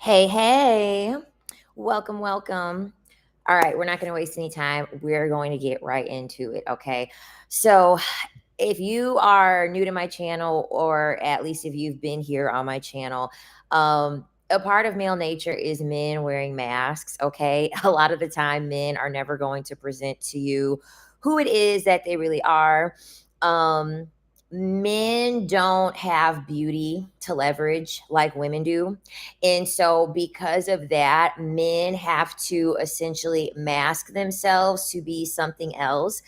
Hey, hey, welcome, welcome. All right, we're not going to waste any time. We're going to get right into it. Okay. So, if you are new to my channel, or at least if you've been here on my channel, a part of male nature is men wearing masks. Okay. A lot of the time, men are never going to present to you who it is that they really are. Um, Men don't have beauty to leverage like women do. And so, because of that, men have to essentially mask themselves to be something else.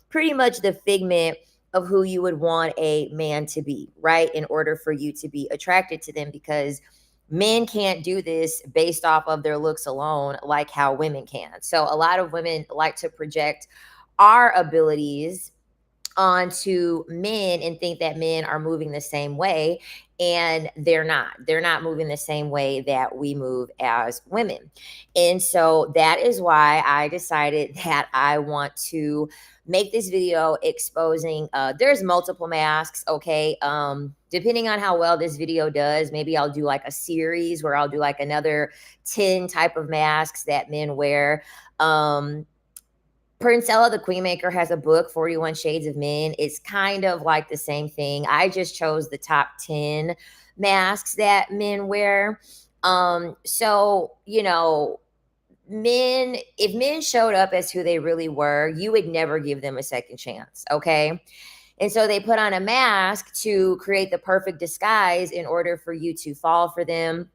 Pretty much the figment of who you would want a man to be, right? In order for you to be attracted to them, because men can't do this based off of their looks alone, like how women can. So, a lot of women like to project our abilities onto men and think that men are moving the same way, and they're not moving the same way that we move as women. And so that is why I decided that I want to make this video exposing there's multiple masks. Okay, depending on how well this video does, maybe I'll do like a series where I'll do like another 10 type of masks that men wear. Prince Ella, the Queenmaker, has a book, 41 Shades of Men. It's kind of like the same thing. I just chose the top 10 masks that men wear. Men, if men showed up as who they really were, you would never give them a second chance. Okay. And so they put on a mask to create the perfect disguise in order for you to fall for them,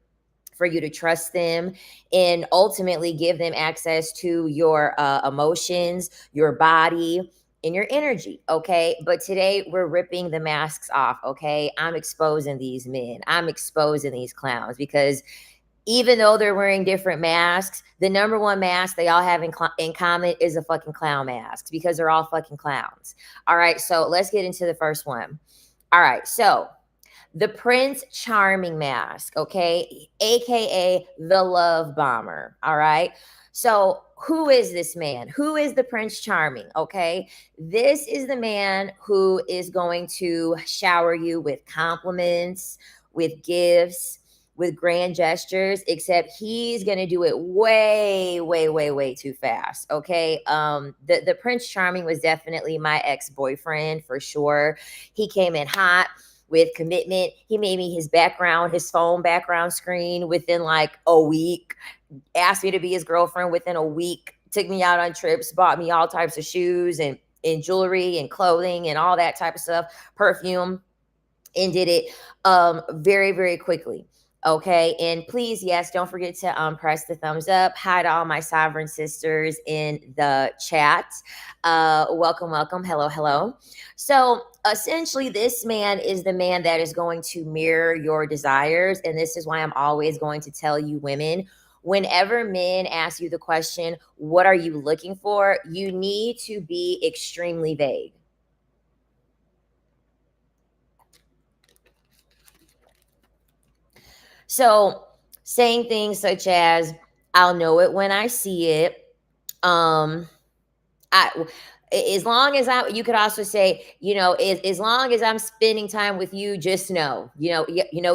for you to trust them, and ultimately give them access to your emotions, your body, and your energy. Okay. But today we're ripping the masks off. Okay. I'm exposing these men, I'm exposing these clowns, because even though they're wearing different masks, the number one mask they all have in common is a fucking clown mask, because they're all fucking clowns. All right. So let's get into the first one. All right. So the Prince Charming mask, okay, aka the Love Bomber. All right. So, who is this man? Who is the Prince Charming? Okay. This is the man who is going to shower you with compliments, with gifts, with grand gestures, except he's going to do it way, way, way, way too fast. Okay. The Prince Charming was definitely my ex-boyfriend for sure. He came in hot with commitment. He made me his background, his phone background screen within like a week, asked me to be his girlfriend within a week, took me out on trips, bought me all types of shoes and jewelry and clothing and all that type of stuff, perfume, and did it very, very quickly. Okay. And please, yes, don't forget to press the thumbs up. Hi to all my sovereign sisters in the chat. Welcome, welcome. Hello, hello. So essentially, this man is the man that is going to mirror your desires. And this is why I'm always going to tell you, women, whenever men ask you the question, what are you looking for? You need to be extremely vague. So saying things such as, I'll know it when I see it. Um, I, as long as you could also say, as long as I'm spending time with you, just know,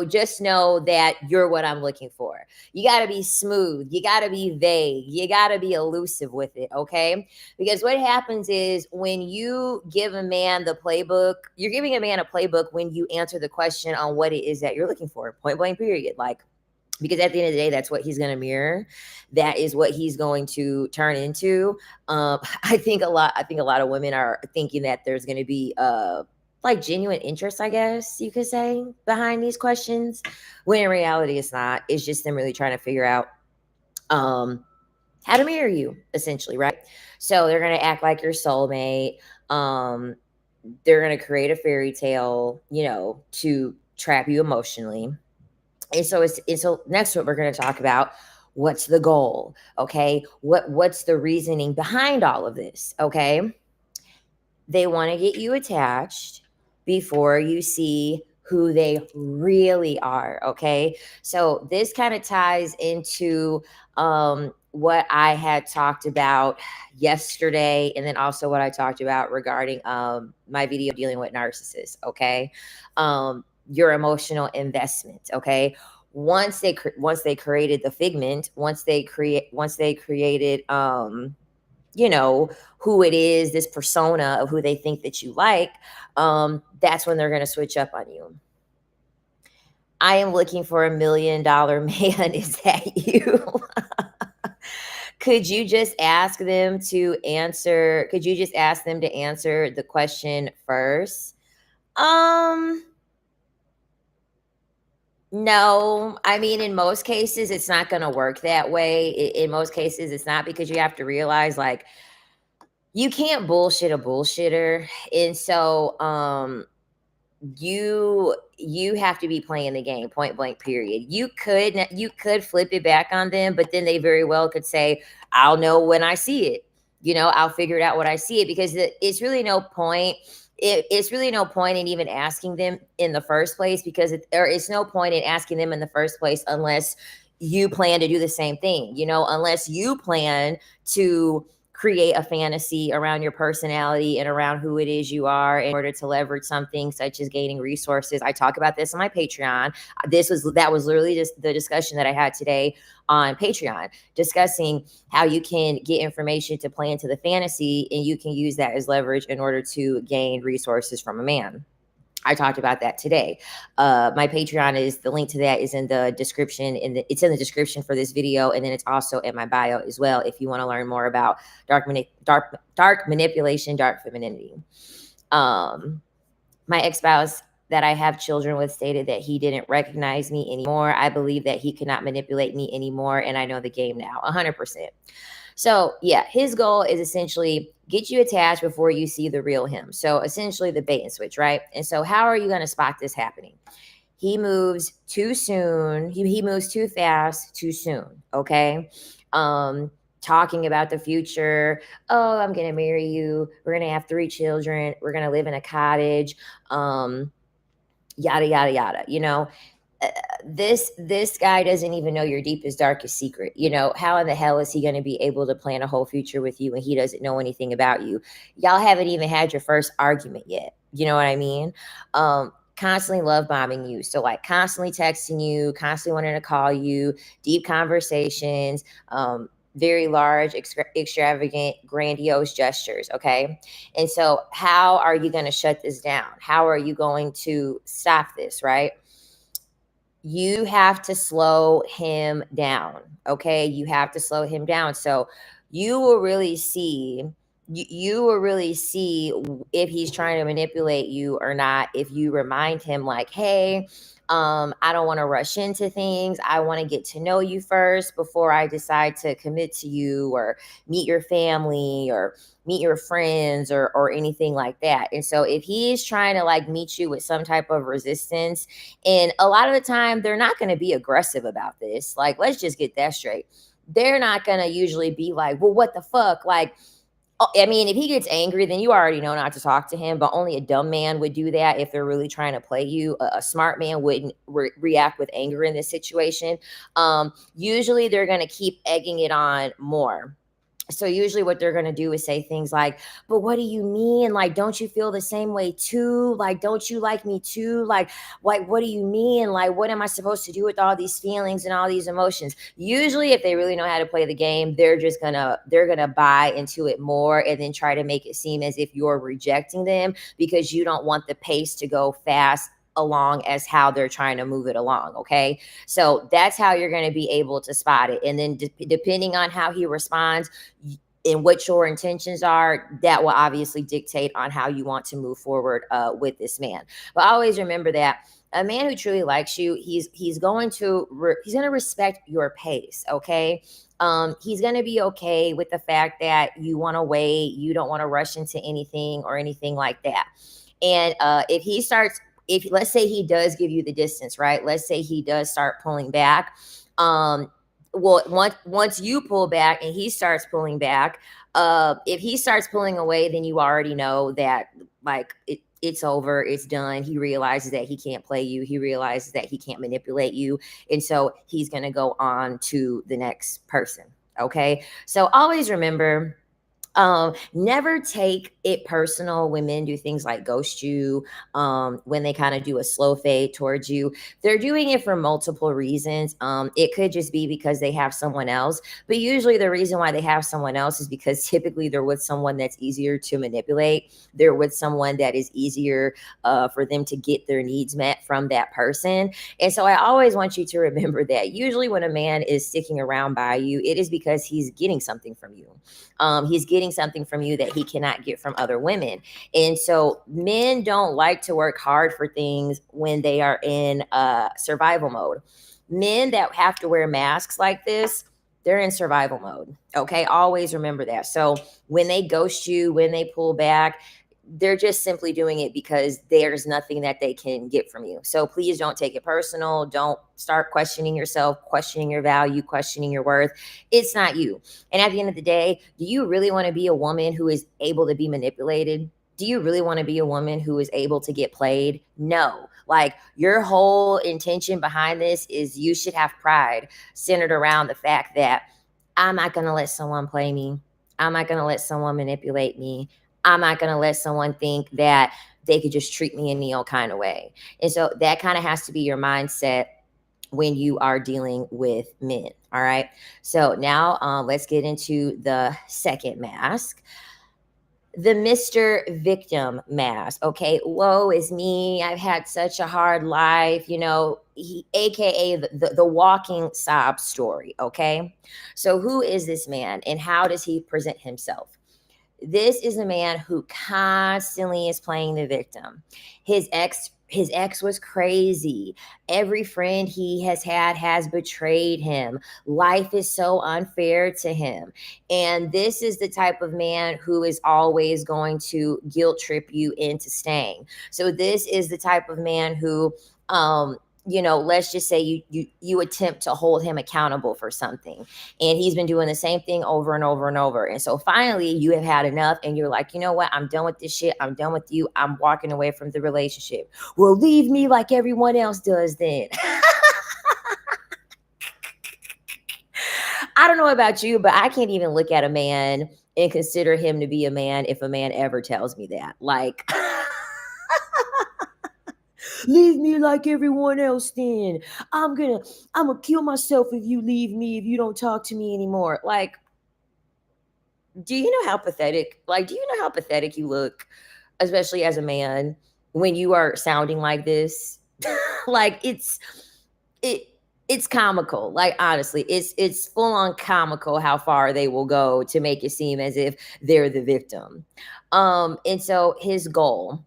just know that you're what I'm looking for. You got to be smooth. You got to be vague. You got to be elusive with it. Okay. Because what happens is, when you give a man the playbook, you're giving a man a playbook when you answer the question on what it is that you're looking for, point blank, period. Like, because at the end of the day, that's what he's going to mirror. That is what he's going to turn into. I think a lot of women are thinking that there's going to be like genuine interest, I guess you could say, behind these questions, when in reality it's not. It's just them really trying to figure out how to mirror you, essentially, right? So they're going to act like your soulmate. They're going to create a fairy tale, to trap you emotionally. And so next, what we're going to talk about, what's the goal? Okay. What's the reasoning behind all of this? Okay. They want to get you attached before you see who they really are. Okay. So this kind of ties into what I had talked about yesterday, and then also what I talked about regarding my video dealing with narcissists. Okay. Your emotional investment. Okay. once they created the figment, once they created you know, who it is, this persona of who they think that you like, that's when they're going to switch up on you. I am looking for $1 million man. Is that you? Could you just ask them to answer? Could you just ask them to answer the question first? Um, no. I mean, in most cases, it's not going to work that way. In most cases, it's not, because you have to realize, like, you can't bullshit a bullshitter. And so, you have to be playing the game, point blank period. You could flip it back on them, but then they very well could say, I'll know when I see it, I'll figure it out when I see it, because it's really no point. It's really no point in even asking them in the first place, because it's no point in asking them in the first place unless you plan to do the same thing, unless you plan to create a fantasy around your personality and around who it is you are in order to leverage something such as gaining resources. I talk about this on my Patreon. That was literally just the discussion that I had today on Patreon, discussing how you can get information to play into the fantasy, and you can use that as leverage in order to gain resources from a man. I talked about that today. My Patreon is, the link to that is in the description. It's in the description for this video, and then it's also in my bio as well, if you want to learn more about dark manipulation, dark femininity. My ex-spouse that I have children with stated that he didn't recognize me anymore. I believe that he could not manipulate me anymore, and I know the game now, 100%. So yeah, his goal is essentially get you attached before you see the real him. So essentially the bait and switch, right? And so how are you going to spot this happening? He moves too soon. He moves too fast, too soon. Okay. Talking about the future. Oh, I'm going to marry you. We're going to have 3 children. We're going to live in a cottage. Yada, yada, yada. This guy doesn't even know your deepest, darkest secret. How in the hell is he going to be able to plan a whole future with you when he doesn't know anything about you? Y'all haven't even had your first argument yet. You know what I mean? Constantly love bombing you. So like constantly texting you, constantly wanting to call you, deep conversations, very large, extravagant, grandiose gestures. Okay. And so how are you going to shut this down? How are you going to stop this? Right? You have to slow him down. Okay. You have to slow him down. So you will really see, you will really see if he's trying to manipulate you or not, if you remind him like, hey, I don't want to rush into things. I want to get to know you first before I decide to commit to you or meet your family or meet your friends or anything like that. And so if he's trying to like meet you with some type of resistance, and a lot of the time they're not going to be aggressive about this. Like, let's just get that straight. They're not going to usually be like, well, what the fuck? Like, I mean, if he gets angry, then you already know not to talk to him, but only a dumb man would do that if they're really trying to play you. A smart man wouldn't react with anger in this situation. Usually they're going to keep egging it on more. So usually what they're going to do is say things like, but what do you mean? Like, don't you feel the same way too? Like, don't you like me too? Like, what do you mean? Like, what am I supposed to do with all these feelings and all these emotions? Usually if they really know how to play the game, they're going to buy into it more and then try to make it seem as if you're rejecting them because you don't want the pace to go fast along as how they're trying to move it along. Okay. So that's how you're going to be able to spot it. And then depending on how he responds and what your intentions are, that will obviously dictate on how you want to move forward with this man. But always remember that a man who truly likes you, he's going to respect your pace. Okay. He's going to be okay with the fact that you want to wait. You don't want to rush into anything or anything like that. And if let's say he does give you the distance, right? Let's say he does start pulling back. Well, once you pull back and he starts pulling back, if he starts pulling away, then you already know that like it's over, it's done. He realizes that he can't play you. He realizes that he can't manipulate you. And so he's going to go on to the next person. Okay. So always remember, never take it personal when men do things like ghost you, when they kind of do a slow fade towards you. They're doing it for multiple reasons. It could just be because they have someone else, but usually the reason why they have someone else is because typically they're with someone that's easier to manipulate. They're with someone that is easier for them to get their needs met from that person. And so I always want you to remember that usually when a man is sticking around by you, it is because he's getting something from you. He's getting something from you that he cannot get from other women. And so men don't like to work hard for things when they are in survival mode. Men that have to wear masks like this, they're in survival mode. Okay. Always remember that. So when they ghost you, when they pull back, they're just simply doing it because there's nothing that they can get from you. So please don't take it personal. Don't start questioning yourself, questioning your value, questioning your worth. It's not you. And at the end of the day, do you really want to be a woman who is able to be manipulated? Do you really want to be a woman who is able to get played? No. Like your whole intention behind this is you should have pride centered around the fact that I'm not going to let someone play me. I'm not going to let someone manipulate me. I'm not going to let someone think that they could just treat me any old kind of way. And so that kind of has to be your mindset when you are dealing with men. All right. So now let's get into the second mask, the Mr. Victim mask. Okay. Woe is me. I've had such a hard life, AKA the walking sob story. Okay. So who is this man and how does he present himself? This is a man who constantly is playing the victim. His ex was crazy. Every friend he has had has betrayed him. Life is so unfair to him. And this is the type of man who is always going to guilt trip you into staying. So this is the type of man who let's just say you attempt to hold him accountable for something, and he's been doing the same thing over and over and over. And so finally you have had enough and you're like, you know what, I'm done with this shit. I'm done with you. I'm walking away from the relationship. Well, leave me like everyone else does then. I don't know about you, but I can't even look at a man and consider him to be a man if a man ever tells me that. Like, leave me like everyone else then. I'm gonna kill myself if you leave me, if you don't talk to me anymore. Like, do you know how pathetic? Like, do you know how pathetic you look, especially as a man, when you are sounding like this? Like it it's comical. Like honestly, it's full on comical how far they will go to make it seem as if they're the victim. And so his goal,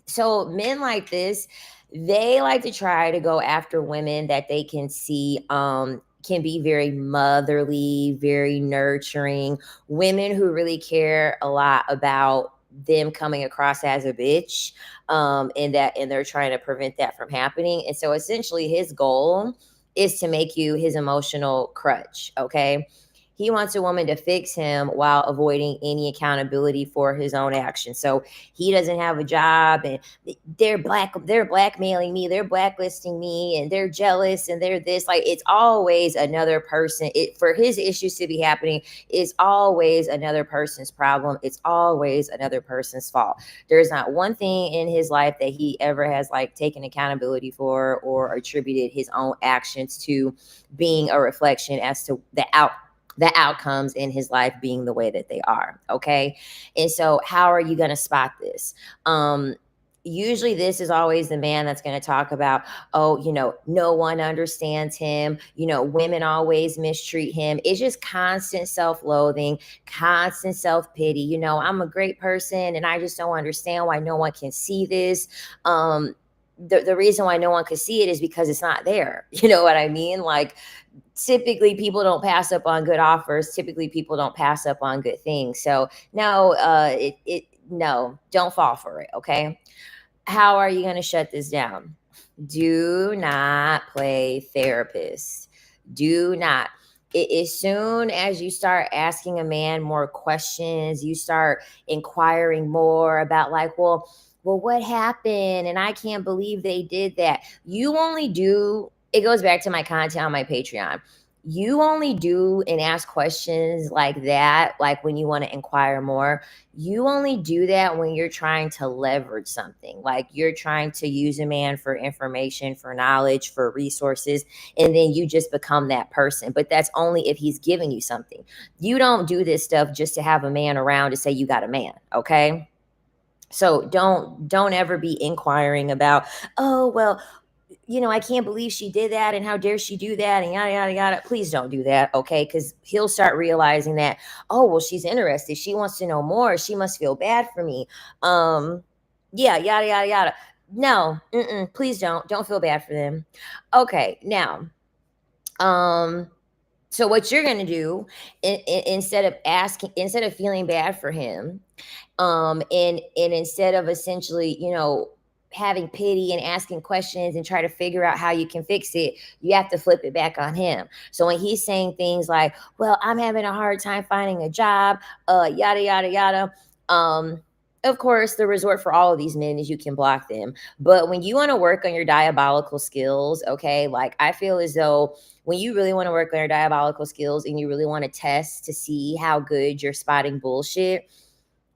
so men like this, they like to try to go after women that they can see can be very motherly, very nurturing, women who really care a lot about them coming across as a bitch, and they're trying to prevent that from happening. And so essentially his goal is to make you his emotional crutch. Okay, he wants a woman to fix him while avoiding any accountability for his own actions. So he doesn't have a job, and they're blackmailing me, they're blacklisting me, and they're jealous, and they're this. Like, it's always another person. For his issues to be happening, it's always another person's problem. It's always another person's fault. There's not one thing in his life that he ever has like taken accountability for or attributed his own actions to being a reflection as to the outcomes in his life being the way that they are. Okay. And so how are you going to spot this? Usually this is always the man that's going to talk about, oh, no one understands him. Women always mistreat him. It's just constant self-loathing, constant self-pity. I'm a great person and I just don't understand why no one can see this. The reason why no one could see it is because it's not there. You know what I mean? Like, typically people don't pass up on good offers. Typically people don't pass up on good things. So no, no, don't fall for it. Okay. How are you going to shut this down? Do not play therapist. Do not. As soon as you start asking a man more questions, you start inquiring more about like, well, what happened? And I can't believe they did that. You only do, it goes back to my content on my Patreon. You only do and ask questions like that, like when you want to inquire more. You only do that when you're trying to leverage something, like you're trying to use a man for information, for knowledge, for resources, and then you just become that person. But that's only if he's giving you something. You don't do this stuff just to have a man around to say you got a man, okay? So don't ever be inquiring about, oh well, I can't believe she did that and how dare she do that and yada yada yada. Please don't do that, okay? Because he'll start realizing that, oh well, she's interested. She wants to know more. She must feel bad for me. Yeah, yada yada yada. No, please don't feel bad for them. Okay, now, um, so what you're gonna do, instead of feeling bad for him, and instead of essentially, having pity and asking questions and try to figure out how you can fix it, you have to flip it back on him. So when he's saying things like, well, I'm having a hard time finding a job, yada yada yada, um of course the resort for all of these men is you can block them. But when you want to work on your diabolical skills, okay, like I feel as though when you really want to work on your diabolical skills and you really want to test to see how good you're spotting bullshit,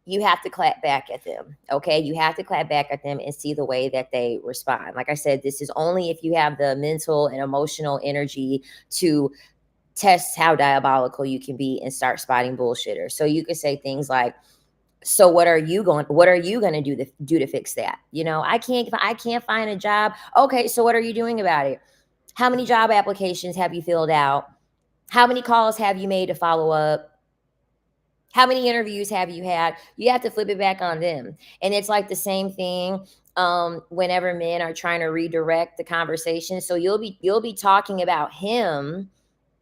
you have to clap back at them. Okay. You have to clap back at them and see the way that they respond. Like I said, this is only if you have the mental and emotional energy to test how diabolical you can be and start spotting bullshitters. So you could say things like, so what are you going to do to fix that? I can't find a job. Okay. So what are you doing about it? How many job applications have you filled out? How many calls have you made to follow up? How many interviews have you had? You have to flip it back on them. And it's like the same thing, whenever men are trying to redirect the conversation. So you'll be talking about him.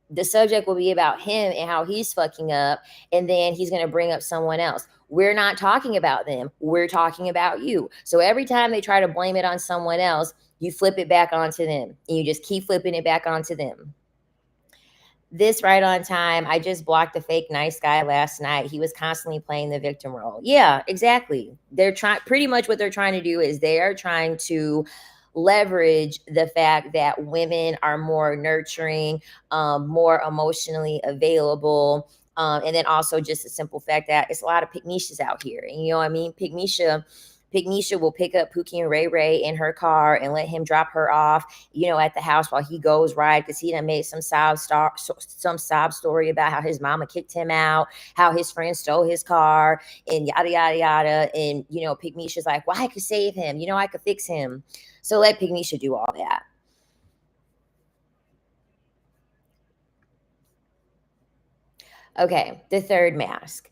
The subject will be about him and how he's fucking up, and then he's going to bring up someone else. We're not talking about them. We're talking about you. So every time they try to blame it on someone else, you flip it back onto them. And you just keep flipping it back onto them. This right on time. I just blocked a fake nice guy last night. He was constantly playing the victim role. Yeah, exactly. They're trying, pretty much what they're trying to do is they are trying to leverage the fact that women are more nurturing, more emotionally available. And then also just the simple fact that it's a lot of pygmishas out here. And you know what I mean? Pygmisha will pick up Pookie and Ray Ray in her car and let him drop her off, at the house while he goes ride, because he done made some sob story about how his mama kicked him out, how his friend stole his car, and yada yada yada. And Pygmisha's like, well, I could save him, I could fix him. So let Pygmisha do all that. Okay, the third mask,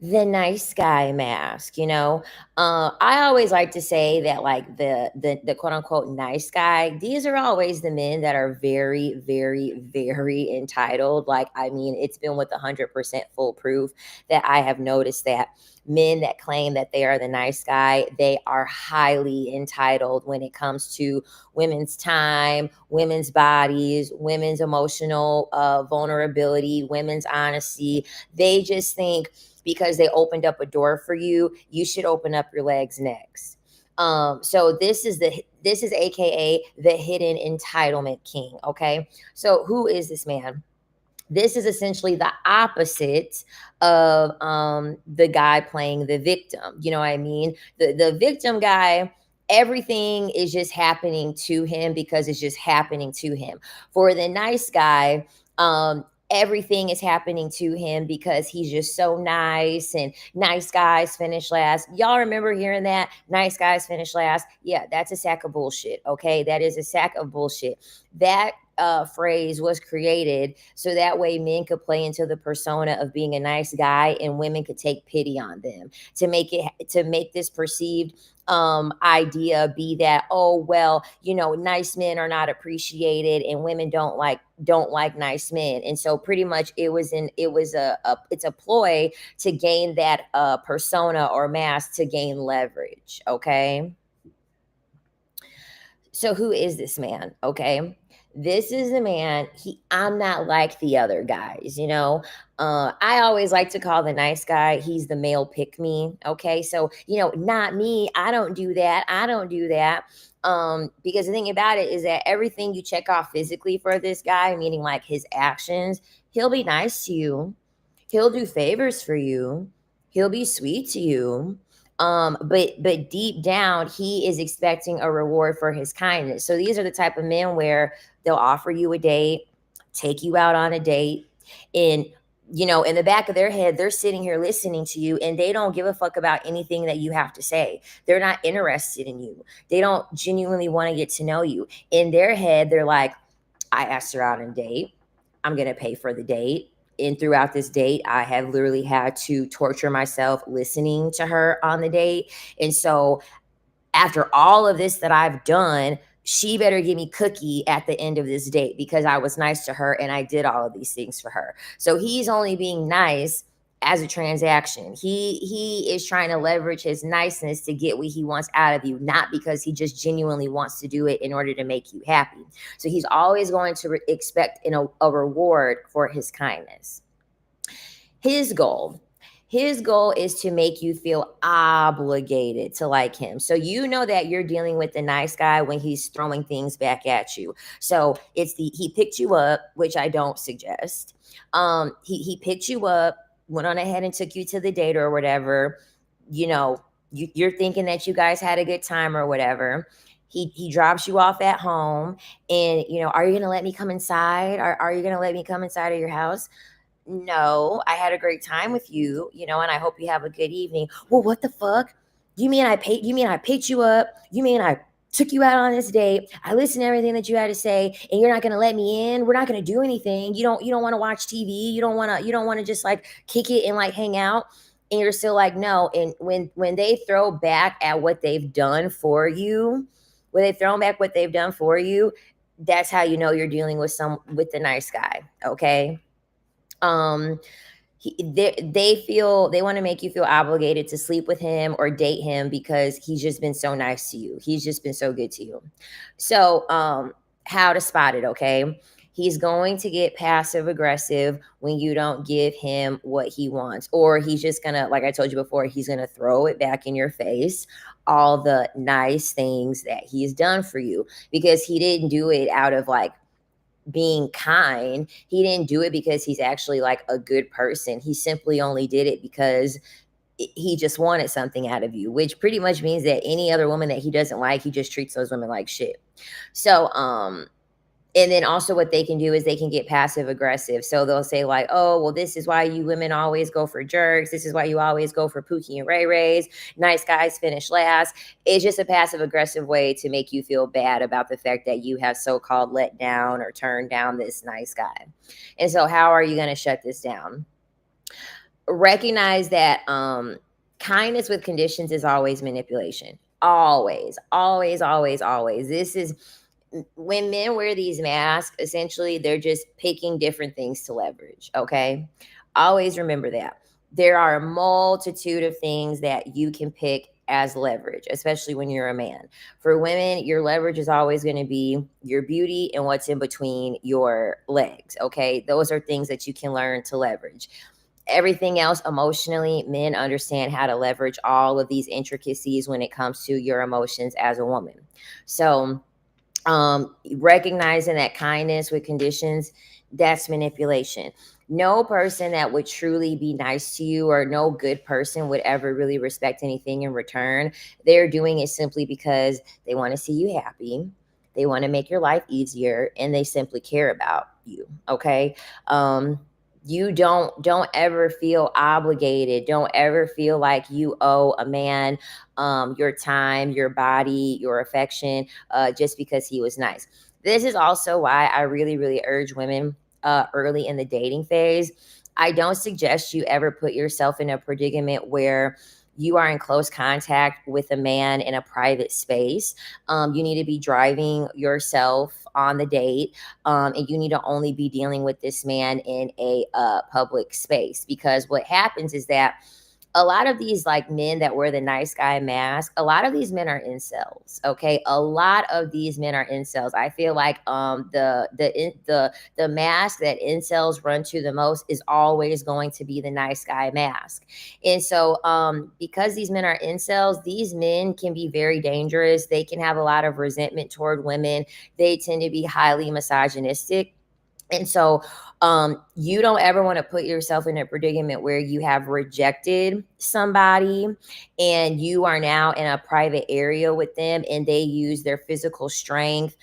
the nice guy mask. I always like to say that, like, the quote unquote nice guy, these are always the men that are very very very entitled. Like, I mean, it's been with 100% foolproof that I have noticed that men that claim that they are the nice guy, they are highly entitled when it comes to women's time, women's bodies, women's emotional vulnerability, women's honesty. They just think because they opened up a door for you, you should open up your legs next. So this is AKA the hidden entitlement king. Okay. So who is this man? This is essentially the opposite of the guy playing the victim. You know what I mean? The victim guy, everything is just happening to him because it's just happening to him. For the nice guy, everything is happening to him because he's just so nice, and nice guys finish last. Y'all remember hearing that? Nice guys finish last. Yeah, that's a sack of bullshit. Okay. That is a sack of bullshit. That phrase was created so that way men could play into the persona of being a nice guy, and women could take pity on them, to make this perceived idea be that, oh well, nice men are not appreciated and women don't like nice men. And so pretty much it's a ploy to gain that persona or mask, to gain leverage. Okay. So who is this man? Okay. This is the man. I'm not like the other guys, you know. I always like to call the nice guy, he's the male pick me. Okay. So, not me. I don't do that. I don't do that. Because the thing about it is that everything you check off physically for this guy, meaning like his actions, he'll be nice to you. He'll do favors for you. He'll be sweet to you. But deep down, he is expecting a reward for his kindness. So these are the type of men where they'll offer you a date, take you out on a date, and in the back of their head, they're sitting here listening to you, and they don't give a fuck about anything that you have to say. They're not interested in you. They don't genuinely want to get to know you. In their head, they're like, I asked her out on a date. I'm going to pay for the date. And throughout this date, I have literally had to torture myself listening to her on the date. And so, after all of this that I've done, she better give me cookie at the end of this date because I was nice to her and I did all of these things for her. So he's only being nice as a transaction. He is trying to leverage his niceness to get what he wants out of you, not because he just genuinely wants to do it in order to make you happy. So he's always going to expect a reward for his kindness. His goal his goal is to make you feel obligated to like him. So you know that you're dealing with the nice guy when he's throwing things back at you. So it's he picked you up, which I don't suggest. He picked you up, went on ahead and took you to the date or whatever. You're thinking that you guys had a good time or whatever. He drops you off at home, and are you gonna let me come inside? Are you gonna let me come inside of your house? No, I had a great time with you, and I hope you have a good evening. Well, what the fuck? You mean I picked you up? You mean I took you out on this date? I listened to everything that you had to say, and you're not gonna let me in? We're not gonna do anything. You don't want to watch TV. You don't wanna just like kick it and like hang out. And you're still like, no. And when they throw back at what they've done for you, when they throw back what they've done for you, that's how you know you're dealing with the nice guy. Okay. um they want to make you feel obligated to sleep with him or date him because he's just been so nice to you. He's just been so good to you. So how to spot it? Okay, he's going to get passive aggressive when you don't give him what he wants, or he's just gonna, like I told you before, he's gonna throw it back in your face, all the nice things that he's done for you, because he didn't do it out of like being kind. He didn't do it because he's actually like a good person. He simply only did it because he just wanted something out of you, which pretty much means that any other woman that he doesn't like, he just treats those women like shit. So, and then also what they can do is they can get passive aggressive. So they'll say like, oh, well, this is why you women always go for jerks. This is why you always go for Pookie and Ray Rays. Nice guys finish last. It's just a passive aggressive way to make you feel bad about the fact that you have so-called let down or turned down this nice guy. And so how are you going to shut this down? Recognize that kindness with conditions is always manipulation. Always, always, always, always. This is when men wear these masks, essentially they're just picking different things to leverage. Okay. Always remember that. There are a multitude of things that you can pick as leverage, especially when you're a man. For women, your leverage is always going to be your beauty and what's in between your legs. Okay. Those are things that you can learn to leverage. Everything else emotionally, men understand how to leverage all of these intricacies when it comes to your emotions as a woman. So, recognizing that kindness with conditions, that's manipulation. No person that would truly be nice to you, or no good person would ever really respect anything in return. They're doing it simply because they want to see you happy, they want to make your life easier, and they simply care about you. Okay. You don't ever feel obligated. Don't ever feel like you owe a man your time, your body, your affection, just because he was nice. This is also why I really, really urge women early in the dating phase. I don't suggest you ever put yourself in a predicament where you are in close contact with a man in a private space. You need to be driving yourself on the date, and you need to only be dealing with this man in a public space, because what happens is that a lot of these like men that wear the nice guy mask, a lot of these men are incels. Okay, a lot of these men are incels. I feel like the mask that incels run to the most is always going to be the nice guy mask. And so because these men are incels, these men can be very dangerous. They can have a lot of resentment toward women. They tend to be highly misogynistic. And so you don't ever want to put yourself in a predicament where you have rejected somebody and you are now in a private area with them and they use their physical strength.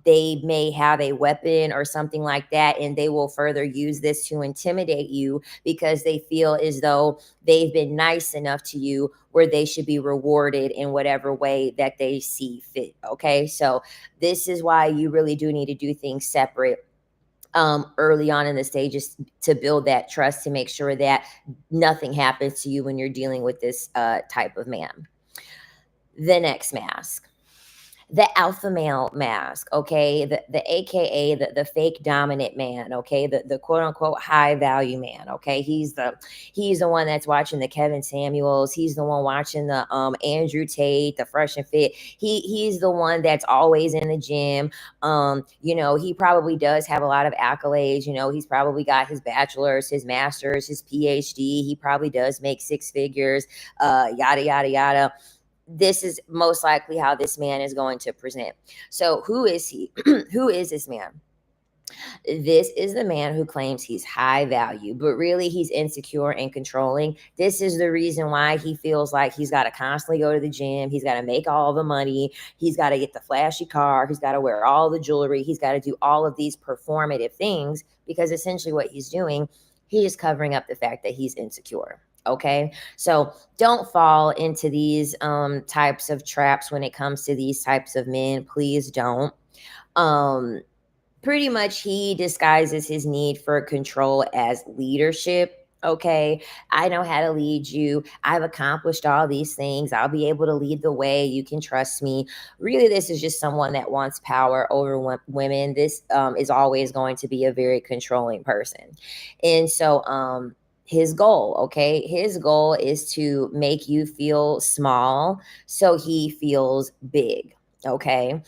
They may have a weapon or something like that, and they will further use this to intimidate you because they feel as though they've been nice enough to you where they should be rewarded in whatever way that they see fit. Okay. So this is why you really do need to do things separate early on in the stages to build that trust, to make sure that nothing happens to you when you're dealing with this type of man. The next mask, the alpha male mask, okay, the aka the fake dominant man, okay, the quote unquote high value man, okay, he's the one that's watching the Kevin Samuels, he's the one watching the Andrew Tate, the Fresh and Fit, he's the one that's always in the gym. You know, he probably does have a lot of accolades, you know, he's probably got his bachelor's, his master's, his PhD, he probably does make six figures, yada yada yada. This is most likely how this man is going to present. So, who is he? Who is this man? This is the man who claims he's high value, but really he's insecure and controlling. This is the reason why he feels like he's got to constantly go to the gym. He's got to make all the money. He's got to get the flashy car. He's got to wear all the jewelry. He's got to do all of these performative things because essentially what he's doing, he is covering up the fact that he's insecure. Okay. So don't fall into these types of traps when it comes to these types of men. Please don't. Um, Pretty much he disguises his need for control as leadership. Okay, I know how to lead you. I've accomplished all these things. I'll be able to lead the way. You can trust me. Really, this is just someone that wants power over women. This is always going to be a very controlling person. And so, his goal, okay, his goal is to make you feel small so he feels big. Okay.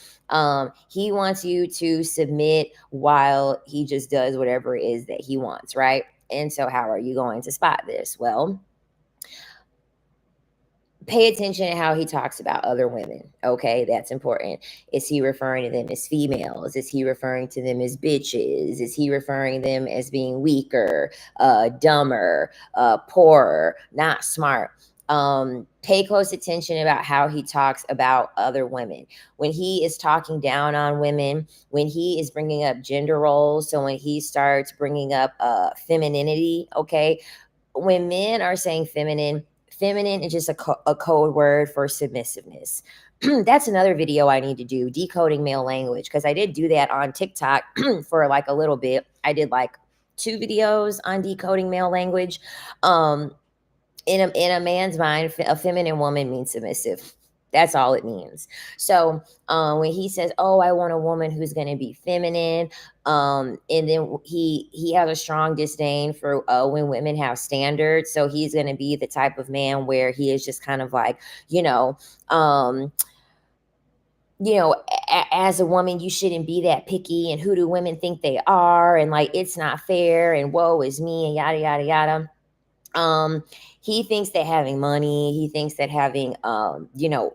He wants you to submit while he just does whatever it is that he wants, right? And so, how are you going to spot this? Well, pay attention to how he talks about other women. Okay, that's important. Is he referring to them as females? Is he referring to them as bitches? Is he referring to them as being weaker, dumber, poorer, not smart? Pay close attention about how he talks about other women. When he is talking down on women, when he is bringing up gender roles, so when he starts bringing up femininity, okay, when men are saying feminine, feminine is just a code word for submissiveness. That's another video I need to do, decoding male language, because I did do that on TikTok for like a little bit. I did like 2 videos on decoding male language. Um, in a man's mind, a feminine woman means submissive. That's all it means. So when he says, "Oh, I want a woman who's going to be feminine," and then he has a strong disdain for when women have standards. So he's going to be the type of man where he is just kind of like, you know, um, as a woman, you shouldn't be that picky, and who do women think they are, and like it's not fair, and woe is me, and yada yada yada. um he thinks that having money, he thinks that having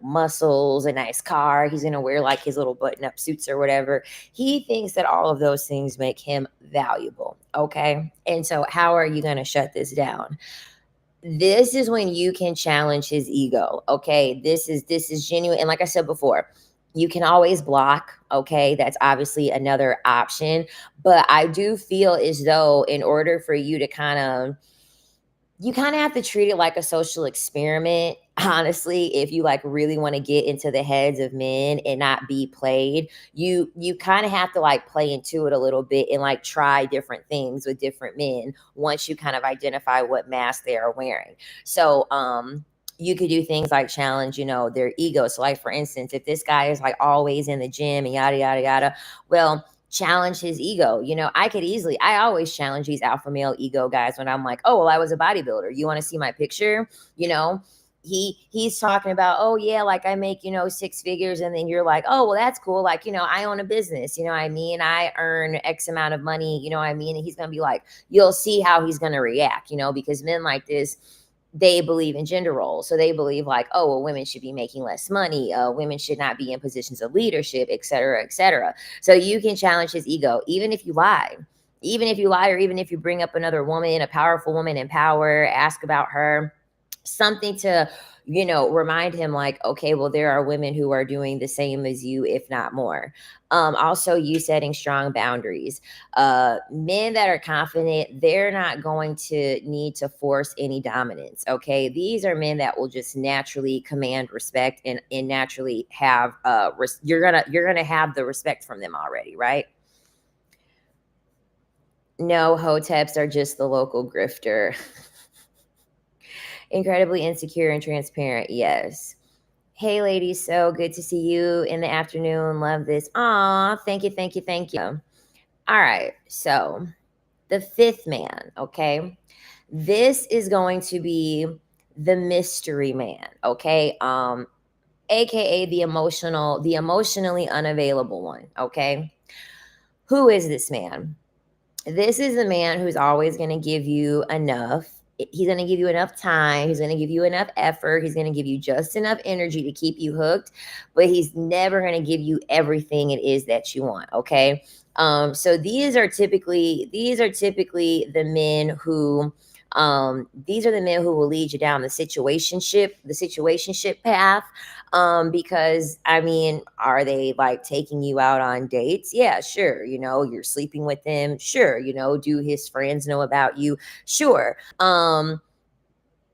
muscles, a nice car, he's gonna wear like his little button up suits or whatever. He thinks that all of those things make him valuable. Okay, and so how are you gonna shut this down? This is when you can challenge his ego. Okay, this is genuine, and like I said before, you can always block. Okay, that's obviously another option, but I do feel as though in order for you to kind of have to treat it like a social experiment, honestly. If you like really want to get into the heads of men and not be played, you kind of have to like play into it a little bit and like try different things with different men once you kind of identify what mask they are wearing. So you could do things like challenge, their ego. So like for instance, if this guy is like always in the gym and yada yada yada, well, challenge his ego. I always challenge these alpha male ego guys when I'm like, oh, well, I was a bodybuilder. You want to see my picture? You know, he's talking about, oh yeah, like I make, six figures. And then you're like, oh, well, that's cool. Like, I own a business, what I mean? I earn X amount of money, what I mean? And he's going to be like, you'll see how he's going to react, because men like this, they believe in gender roles. So they believe like, oh, well, women should be making less money. Women should not be in positions of leadership, et cetera, et cetera. So you can challenge his ego, even if you lie. Even if you lie, or even if you bring up another woman, a powerful woman in power, ask about her, something to, remind him like, okay, well, there are women who are doing the same as you, if not more. Also, you setting strong boundaries. Men that are confident, they're not going to need to force any dominance. Okay, these are men that will just naturally command respect and naturally have you're gonna have the respect from them already, right? No, hoteps are just the local grifter. Incredibly insecure and transparent. Yes. Hey, ladies. So good to see you in the afternoon. Love this. Aw, thank you, thank you, thank you. All right. So the fifth man. Okay. This is going to be the mystery man. Okay. AKA the emotionally unavailable one. Okay. Who is this man? This is the man who's always going to give you enough. He's going to give you enough time. He's going to give you enough effort. He's going to give you just enough energy to keep you hooked, but he's never going to give you everything it is that you want. Okay. So these are typically the men who these are the men who will lead you down the situationship path. Because I mean, are they like taking you out on dates? Yeah, sure. You're sleeping with them. Sure. Do his friends know about you? Sure. But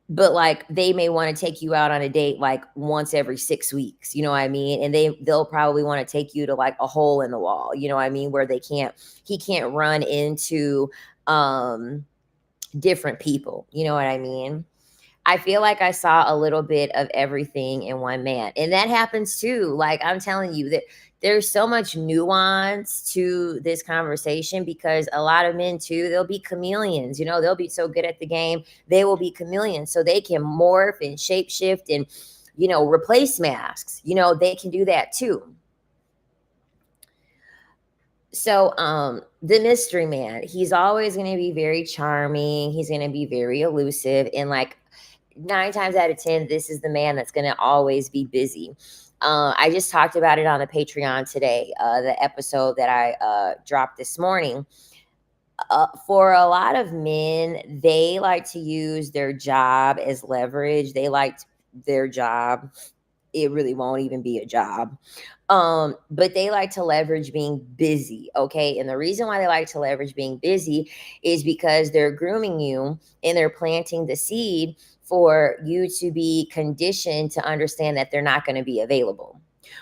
like they may want to take you out on a date like once every 6 weeks, you know what I mean? And they'll probably want to take you to like a hole in the wall, you know what I mean, where he can't run into different people, you know what I mean? I feel like I saw a little bit of everything in one man. And that happens too. Like I'm telling you that there's so much nuance to this conversation because a lot of men too, they'll be chameleons, they'll be so good at the game. They will be chameleons. So they can morph and shapeshift and, replace masks. They can do that too. So the mystery man, he's always going to be very charming. He's going to be very elusive and like 9 times out of 10, this is the man that's going to always be busy. I just talked about it on the Patreon today, the episode that I dropped this morning. For a lot of men, they like to use their job as leverage. They like their job. It really won't even be a job. But they like to leverage being busy. Okay. And the reason why they like to leverage being busy is because they're grooming you and they're planting the seed for you to be conditioned to understand that they're not going to be available.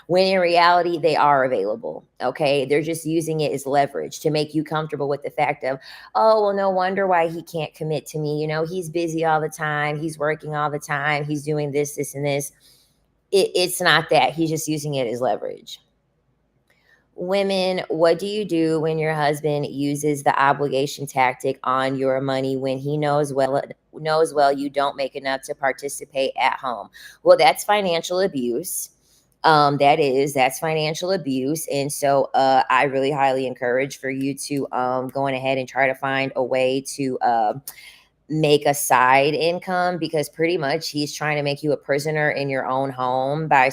When in reality, they are available. Okay. They're just using it as leverage to make you comfortable with the fact of, oh, well, no wonder why he can't commit to me. He's busy all the time. He's working all the time. He's doing this, this, and this. It's not that. He's just using it as leverage. Women, what do you do when your husband uses the obligation tactic on your money when he knows well you don't make enough to participate at home? Well, that's financial abuse. That's financial abuse. And so I really highly encourage for you to go on ahead and try to find a way to make a side income, because pretty much he's trying to make you a prisoner in your own home by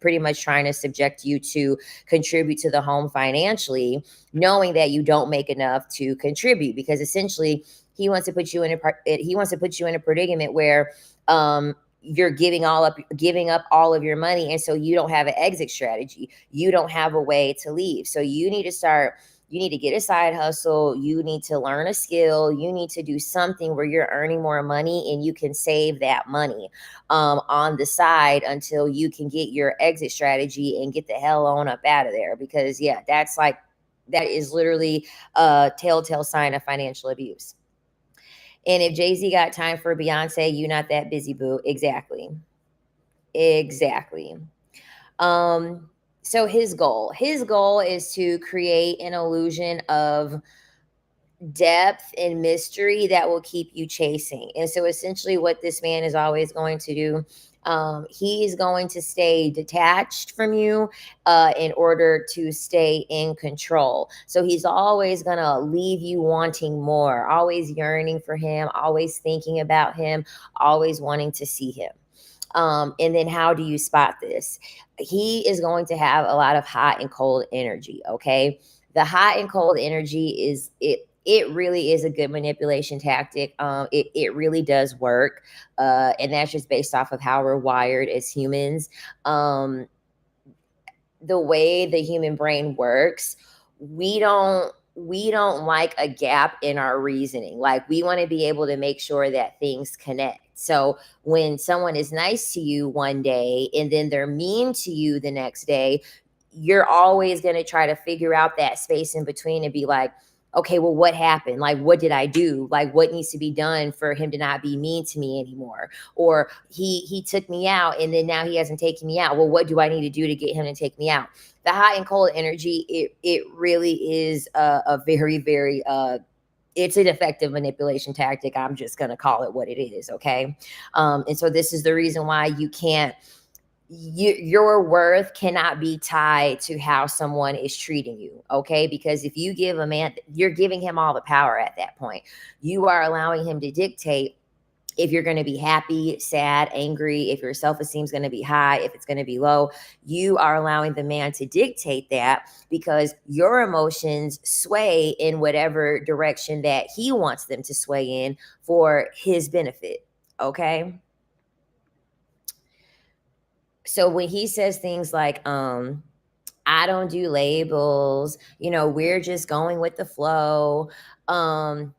pretty much trying to subject you to contribute to the home financially, knowing that you don't make enough to contribute, because essentially he wants to put you in a predicament where you're giving up all of your money, and so you don't have an exit strategy. You don't have a way to leave. So you need to get a side hustle. You need to learn a skill. You need to do something where you're earning more money and you can save that money on the side until you can get your exit strategy and get the hell on up out of there. Because yeah, that is literally a telltale sign of financial abuse. And if Jay-Z got time for Beyonce, you not that busy, boo. Exactly. Exactly. Um, So his goal is to create an illusion of depth and mystery that will keep you chasing. And so essentially what this man is always going to do, he is going to stay detached from you in order to stay in control. So he's always going to leave you wanting more, always yearning for him, always thinking about him, always wanting to see him. And then how do you spot this? He is going to have a lot of hot and cold energy. Okay. The hot and cold energy is it really is a good manipulation tactic. It really does work. And that's just based off of how we're wired as humans. Um, the way the human brain works, we don't like a gap in our reasoning. Like we want to be able to make sure that things connect. So when someone is nice to you one day and then they're mean to you the next day, you're always going to try to figure out that space in between and be like, okay, well, what happened? Like, what did I do? Like, what needs to be done for him to not be mean to me anymore? Or he took me out and then now he hasn't taken me out. Well, what do I need to do to get him to take me out? The hot and cold energy, it really is a very, very it's an effective manipulation tactic. I'm just gonna call it what it is, okay? And so this is the reason why your worth cannot be tied to how someone is treating you, okay? Because if you give a man, you're giving him all the power at that point. You are allowing him to dictate if you're going to be happy, sad, angry, if your self-esteem is going to be high, if it's going to be low. You are allowing the man to dictate that because your emotions sway in whatever direction that he wants them to sway in for his benefit, okay? So when he says things like I don't do labels, we're just going with the flow. um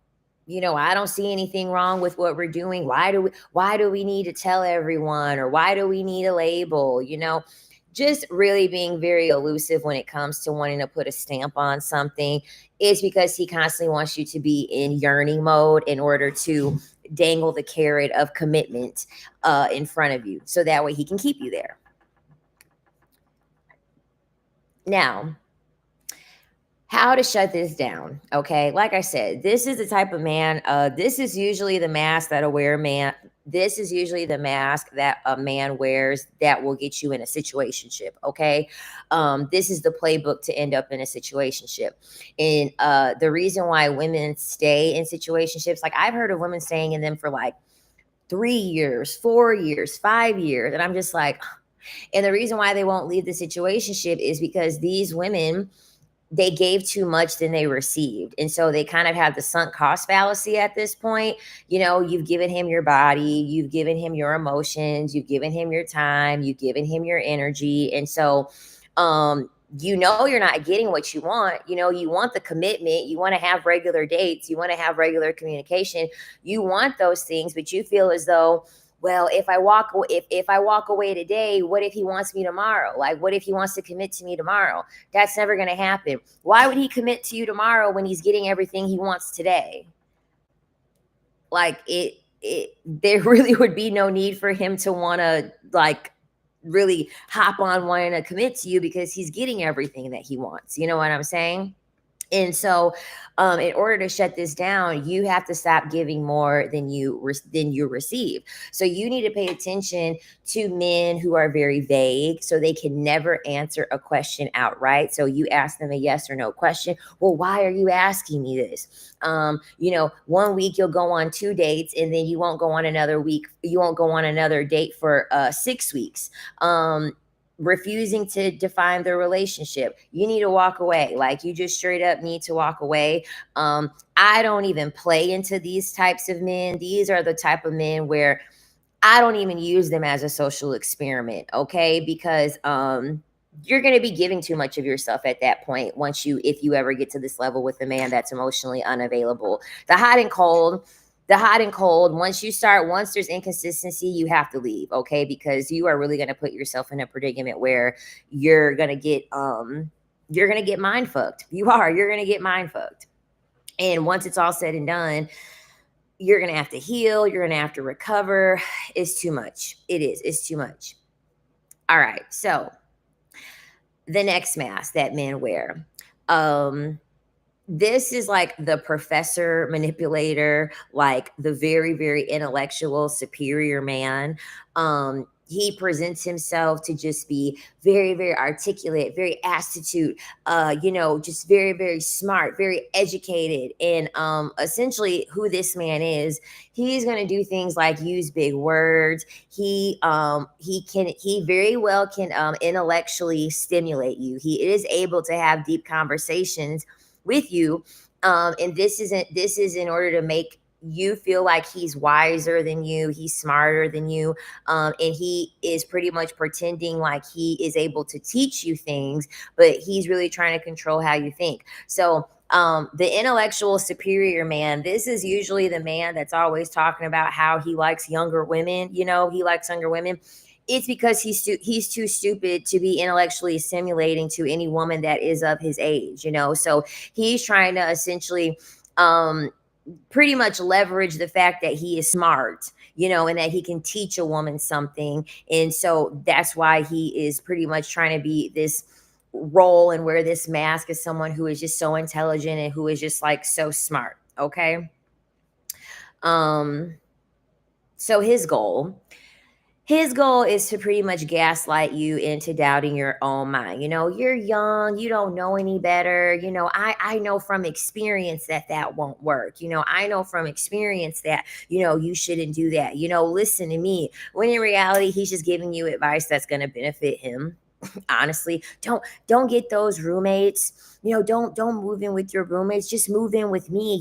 I don't see anything wrong with what we're doing. Why do we need to tell everyone, or why do we need a label? Just really being very elusive when it comes to wanting to put a stamp on something is because he constantly wants you to be in yearning mode in order to dangle the carrot of commitment in front of you so that way he can keep you there. Now, how to shut this down? Okay, like I said, this is the type of man. This is usually the mask that a wear man. This is usually the mask that a man wears that will get you in a situationship. Okay, this is the playbook to end up in a situationship. And the reason why women stay in situationships, like I've heard of women staying in them for like 3 years, 4 years, 5 years, and I'm just like, and the reason why they won't leave the situationship is because these women, they gave too much than they received. And so they kind of have the sunk cost fallacy at this point. You've given him your body, you've given him your emotions, you've given him your time, you've given him your energy. And so, you're not getting what you want. You want the commitment, you want to have regular dates, you want to have regular communication, you want those things, but you feel as though, well, if I walk away today, what if he wants me tomorrow? Like, what if he wants to commit to me tomorrow? That's never going to happen. Why would he commit to you tomorrow when he's getting everything he wants today? Like there really would be no need for him to want to like really hop on wanting to commit to you because he's getting everything that he wants. You know what I'm saying? And so, in order to shut this down, you have to stop giving more than you receive. So you need to pay attention to men who are very vague, so they can never answer a question outright. So you ask them a yes or no question. Well, why are you asking me this? One week you'll go on 2 dates, and then you won't go on another week. You won't go on another date for 6 weeks. Refusing to define their relationship, you need to walk away. Like, you just straight up need to walk away. I don't even play into these types of men. These are the type of men where I don't even use them as a social experiment, okay? Because you're going to be giving too much of yourself at that point if you ever get to this level with a man that's emotionally unavailable. The hot and cold, once there's inconsistency, you have to leave, okay? Because you are really going to put yourself in a predicament where you're going to get mind fucked. You're going to get mind fucked. And once it's all said and done, you're going to have to heal, you're going to have to recover. It's too much. It's too much. All right. So The next mask that men wear. Um, this is like the professor manipulator, like the very, very intellectual, superior man. He presents himself to just be very, very articulate, very astute, just very, very smart, very educated. And essentially, who this man is, he's going to do things like use big words. He very well can intellectually stimulate you. He is able to have deep conversations with you, and this is in order to make you feel like he's wiser than you, he's smarter than you, and he is pretty much pretending like he is able to teach you things, but he's really trying to control how you think. So the intellectual superior man, this is usually the man that's always talking about how he likes younger women. He likes younger women. It's because he's too stupid to be intellectually stimulating to any woman that is of his age. So he's trying to essentially um pretty much leverage the fact that he is smart, and that he can teach a woman something. And so that's why he is pretty much trying to be this role and wear this mask as someone who is just so intelligent and who is just like so smart. Okay. um so his goal is to pretty much gaslight you into doubting your own mind. You're young, you don't know any better. I know from experience that that won't work. I know from experience that, you shouldn't do that. Listen to me. When in reality, he's just giving you advice that's going to benefit him. Honestly, don't get those roommates. Don't move in with your roommates. Just move in with me.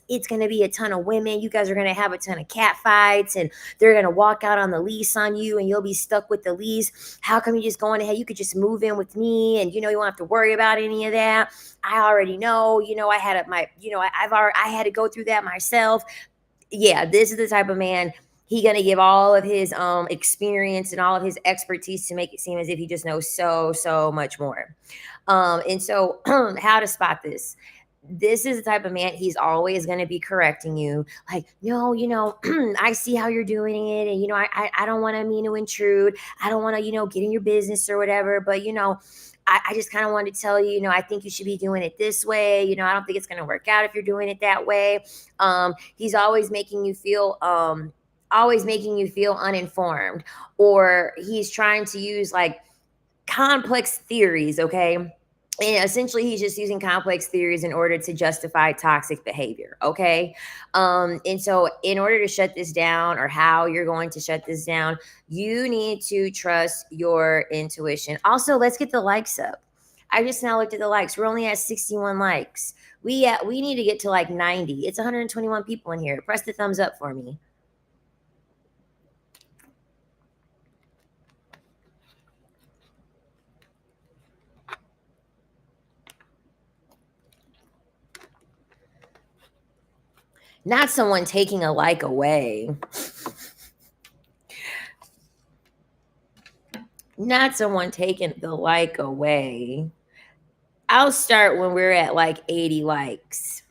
It's going to be a ton of women. You guys are going to have a ton of cat fights, and they're going to walk out on the lease on you, and you'll be stuck with the lease. How come you just going ahead? You could just move in with me, and you won't have to worry about any of that. I already know. I had it my I had to go through that myself. Yeah, this is the type of man. He gonna give all of his experience and all of his expertise to make it seem as if he just knows so much more. And so how to spot this? This is the type of man, he's always going to be correcting you. Like, no, I see how you're doing it. And, I don't want to mean to intrude. I don't want to, get in your business or whatever. But, I just kind of wanted to tell you, I think you should be doing it this way. I don't think it's going to work out if you're doing it that way. He's always making you feel uninformed, or he's trying to use like complex theories. Okay. And essentially, he's just using complex theories in order to justify toxic behavior. Okay. And so, in order to shut this down, or how you're going to shut this down, you need to trust your intuition. Also, let's get the likes up. I just now looked at the likes. We're only at 61 likes. We need to get to like 90. It's 121 people in here. Press the thumbs up for me. Not someone taking a like away. Not someone taking the like away. I'll start when we're at like 80 likes.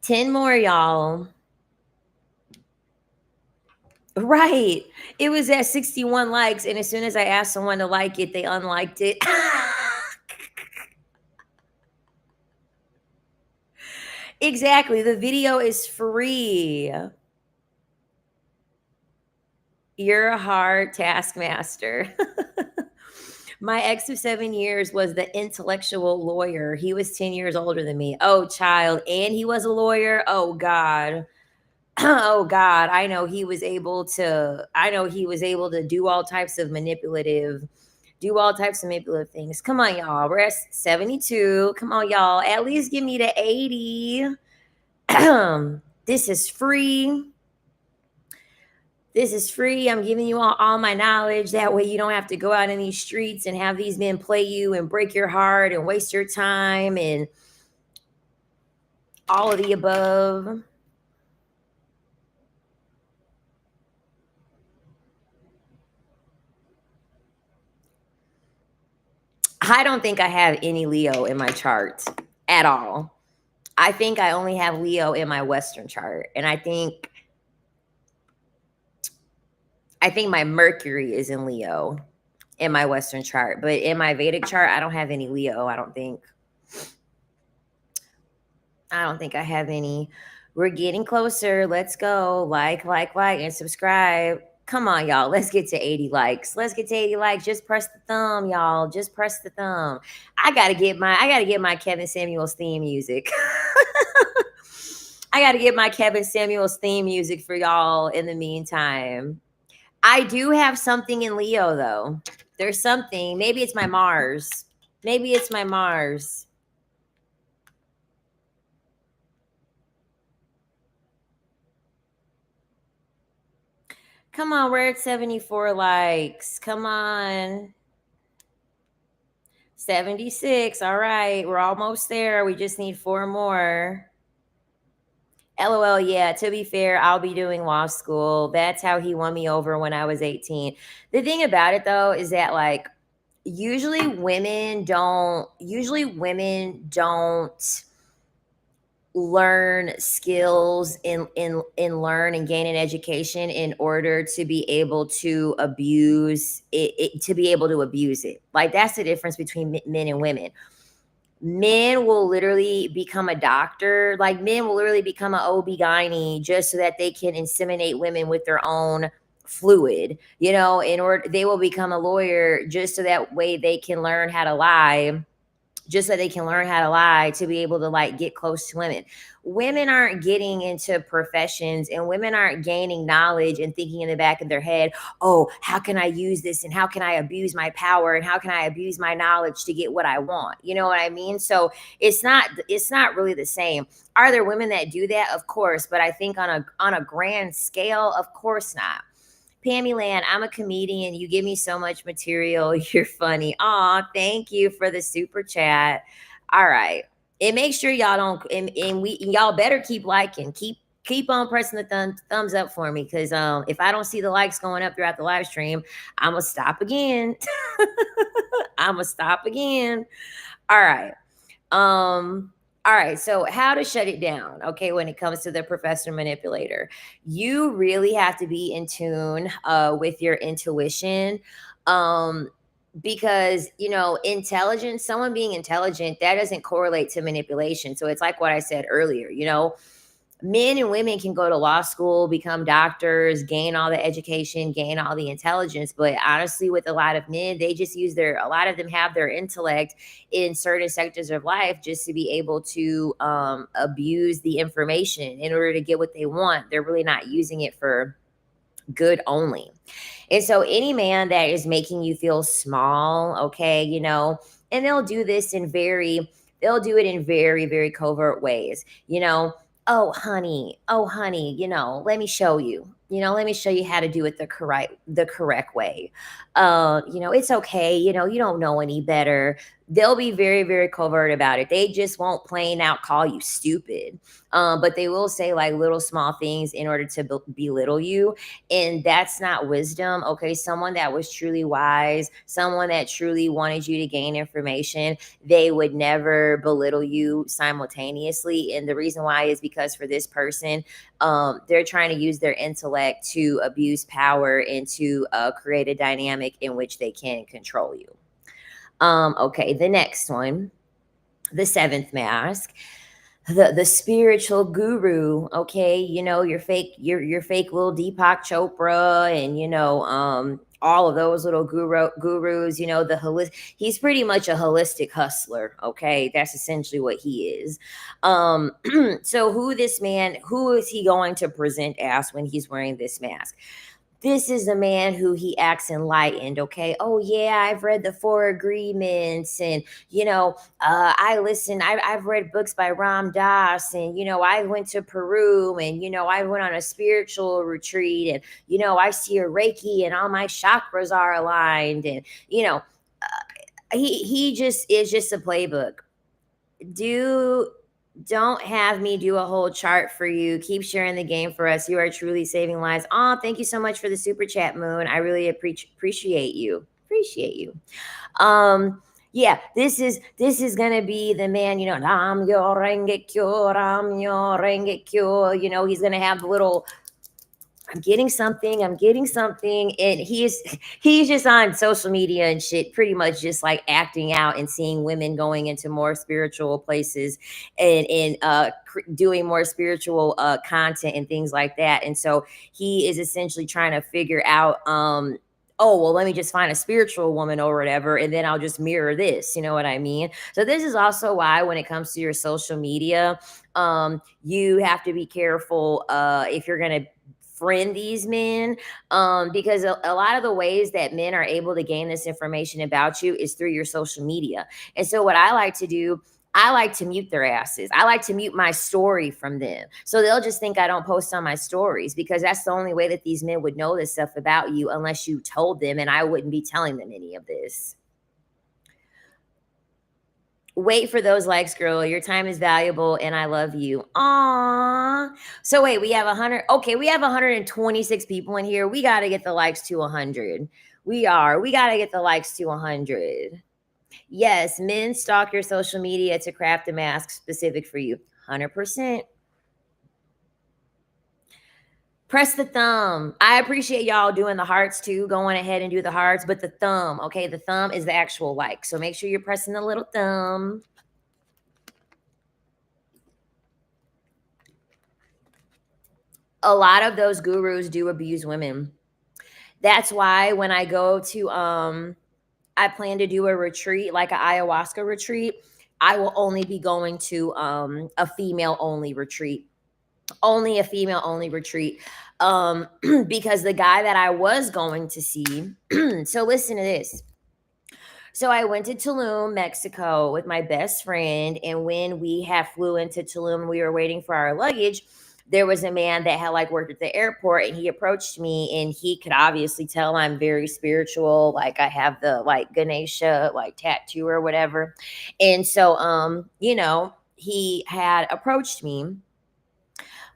Ten more, y'all. Right. It was at 61 likes, and as soon as I asked someone to like it, they unliked it. Exactly. The video is free. You're a hard taskmaster. My ex of 7 years was the intellectual lawyer. He was 10 years older than me. Oh, child. And he was a lawyer. Oh, God. Oh, God. I know he was able to do all types of manipulative things. Come on, y'all. We're at 72. Come on, y'all. At least give me the 80. This is free. This is free. I'm giving you all my knowledge. That way you don't have to go out in these streets and have these men play you and break your heart and waste your time and all of the above. I don't think I have any Leo in my chart at all. I think I only have Leo in my Western chart. And I think my Mercury is in Leo in my Western chart. But in my Vedic chart, I don't have any Leo, I don't think. I don't think I have any. We're getting closer. Let's go. Like, and subscribe. Come on, y'all. Let's get to 80 likes. Let's get to 80 likes. Just press the thumb, y'all. Just press the thumb. I gotta get my Kevin Samuels theme music. I gotta get my Kevin Samuels theme music for y'all in the meantime. I do have something in Leo though. There's something. Maybe it's my Mars. Maybe it's my Mars. Come on, we're at 74 likes. Come on. 76. All right. We're almost there. We just need 4 more. LOL. Yeah, to be fair, I'll be doing law school. That's how he won me over when I was 18. The thing about it though is that like usually women don't learn skills in learn and gain an education in order to be able to abuse it, to be able to abuse it. Like that's the difference between men and women. Men will literally become a doctor, like men will literally become an OB-GYN just so that they can inseminate women with their own fluid, in order they will become a lawyer just so that way they can learn how to lie, to be able to like get close to women. Women aren't getting into professions and women aren't gaining knowledge and thinking in the back of their head, oh, how can I use this and how can I abuse my power and how can I abuse my knowledge to get what I want? You know what I mean? So it's not really the same. Are there women that do that? Of course, but I think on a grand scale, of course not. Pammy Land, I'm a comedian. You give me so much material. You're funny. Aw, thank you for the super chat. All right. And make sure y'all don't and y'all better keep liking. Keep on pressing the thumbs up for me. Cause if I don't see the likes going up throughout the live stream, I'ma stop again. I'ma stop again. All right. All right, so how to shut it down, okay, when it comes to the professor manipulator. You really have to be in tune with your intuition. Um, because, intelligence, someone being intelligent, that doesn't correlate to manipulation. So it's like what I said earlier, men and women can go to law school, become doctors, gain all the education, gain all the intelligence. But honestly, with a lot of men, they just a lot of them have their intellect in certain sectors of life just to be able to abuse the information in order to get what they want. They're really not using it for good only. And so any man that is making you feel small, okay, and they'll do it in very, very covert ways, oh honey, let me show you, let me show you how to do it the correct way. It's okay, you don't know any better. They'll be very, very covert about it. They just won't plain out call you stupid. But they will say like little small things in order to belittle you. And that's not wisdom. Okay. Someone that was truly wise, someone that truly wanted you to gain information, they would never belittle you simultaneously. And the reason why is because for this person, they're trying to use their intellect to abuse power and to create a dynamic in which they can control you. Okay, the next one, the seventh mask, the spiritual guru. Okay, your fake little Deepak Chopra, and all of those little gurus. He's pretty much a holistic hustler. Okay, that's essentially what he is. So who is he going to present as when he's wearing this mask? This is a man who he acts enlightened. Okay. Oh yeah, I've read the Four Agreements, and I've read books by Ram Dass, and I went to Peru, and I went on a spiritual retreat, and I see a Reiki, and all my chakras are aligned, and he just is just a playbook. Don't have me do a whole chart for you. Keep sharing the game for us. You are truly saving lives. Oh, thank you so much for the super chat, Moon. I really appreciate you. Appreciate you. Yeah, this is gonna be the man, Nam yo renge kyo, Ram yo renge kyo. He's gonna have the little I'm getting something. And he's just on social media and shit, pretty much just like acting out and seeing women going into more spiritual places and doing more spiritual content and things like that. And so he is essentially trying to figure out oh, well, let me just find a spiritual woman or whatever, and then I'll just mirror this. You know what I mean? So this is also why when it comes to your social media, you have to be careful if you're gonna friend these men, because a lot of the ways that men are able to gain this information about you is through your social media. And so what I like to do, I like to mute their asses. I like to mute my story from them. So they'll just think I don't post on my stories, because that's the only way that these men would know this stuff about you, unless you told them, and I wouldn't be telling them any of this. Wait for those likes, girl. Your time is valuable and I love you. Aww. So wait, we have 100. Okay, we have 126 people in here. We got to get the likes to 100. We got to get the likes to 100. Yes, men stalk your social media to craft a mask specific for you. 100%. Press the thumb. I appreciate y'all doing the hearts too. Going ahead and do the hearts, but the thumb, okay? The thumb is the actual like. So make sure you're pressing the little thumb. A lot of those gurus do abuse women. That's why when I go to I plan to do a retreat, like an ayahuasca retreat, I will only be going to a female only retreat. Only a female only retreat. Because the guy that I was going to see, so listen to this. So I went to Tulum, Mexico with my best friend. And when we had flew into Tulum, we were waiting for our luggage. There was a man that had like worked at the airport, and he approached me, and he could obviously tell I'm very spiritual. Like I have the like Ganesha like tattoo or whatever. And so he had approached me.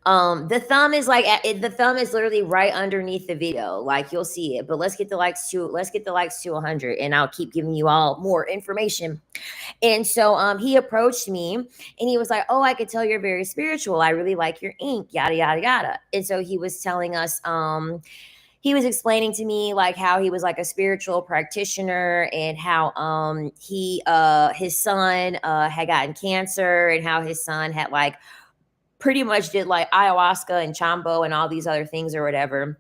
The thumb is literally right underneath the video. Like you'll see it. But let's get the likes to 100, and I'll keep giving you all more information. And so he approached me, and he was like, "Oh, I could tell you're very spiritual. I really like your ink, yada yada yada." And so he was telling us he was explaining to me like how he was like a spiritual practitioner, and how he his son had gotten cancer, and how his son had like pretty much did like ayahuasca and chambo and all these other things or whatever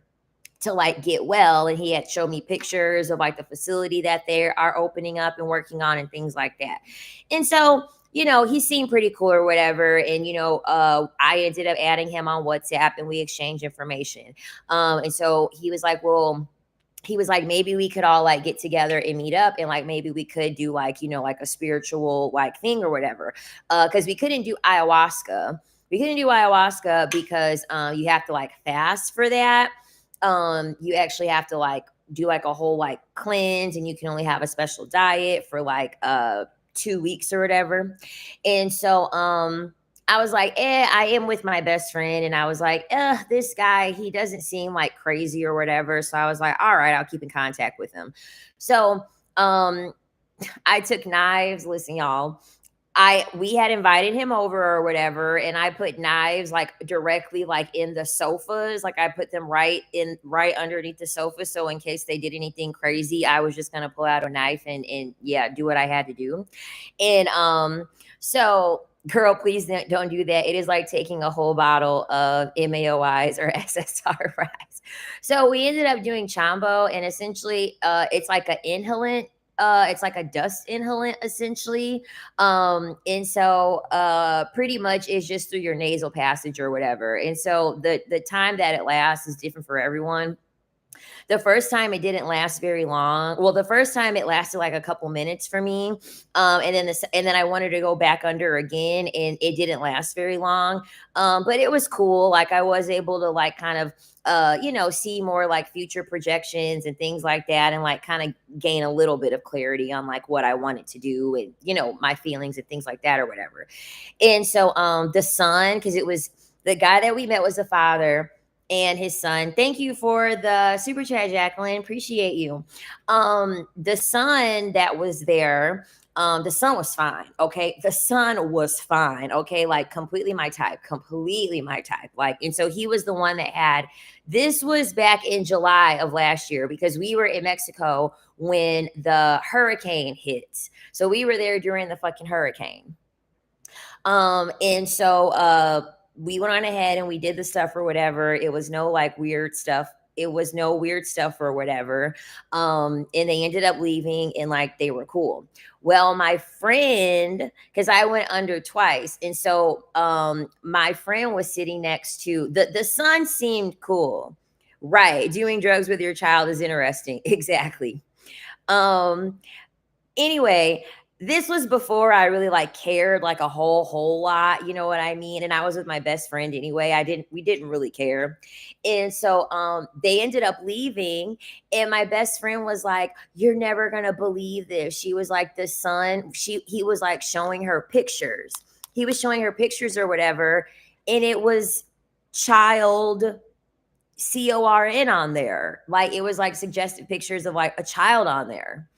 to like get well. And he had showed me pictures of like the facility that they are opening up and working on and things like that. And so he seemed pretty cool or whatever. And I ended up adding him on WhatsApp, and we exchanged information. And so he was like, maybe we could all like get together and meet up, and like maybe we could do like like a spiritual like thing or whatever, because we couldn't do ayahuasca. We couldn't do ayahuasca because you have to like fast for that. You actually have to like do like a whole like cleanse, and you can only have a special diet for like 2 weeks or whatever. And so I was like, I am with my best friend. And I was like, this guy, he doesn't seem like crazy or whatever. So I was like, all right, I'll keep in contact with him. So I took knives. Listen, y'all. We had invited him over or whatever, and I put knives like directly like in the sofas. Like I put them right underneath the sofa. So in case they did anything crazy, I was just gonna pull out a knife and yeah, do what I had to do. And so girl, please don't do that. It is like taking a whole bottle of MAOIs or SSRIs. So we ended up doing Chambo, and essentially it's like an inhalant. It's like a dust inhalant essentially. And so pretty much it's just through your nasal passage or whatever. And so the time that it lasts is different for everyone. The first time it didn't last very long. Well, the first time it lasted like a couple minutes for me. And then I wanted to go back under again, and it didn't last very long. But it was cool. Like I was able to like kind of see more like future projections and things like that, and like kind of gain a little bit of clarity on like what I wanted to do, and my feelings and things like that or whatever. And so the son, because it was the guy that we met was the father and his son. Thank you for the super chat, Jacqueline. Appreciate you. The son that was there, The son was fine. Okay. The son was fine. Okay. Like completely my type, completely my type. Like, and so he was the one that had, this was back in July of last year because we were in Mexico when the hurricane hit. So we were there during the fucking hurricane. And so we went on ahead and we did the stuff or whatever. It was no like weird stuff. It was no weird stuff or whatever. And they ended up leaving and like they were cool. Well, my friend, because I went under twice, and so my friend was sitting next to the son seemed cool. Right. Doing drugs with your child is interesting. Exactly. Um, anyway, this was before I really like cared like a whole lot, you know what I mean? And I was with my best friend anyway. We didn't really care. And so they ended up leaving and my best friend was like, "You're never going to believe this." She was like, "The son, he was like showing her pictures. He was showing her pictures or whatever, and it was child CORN on there. Like it was like suggested pictures of like a child on there."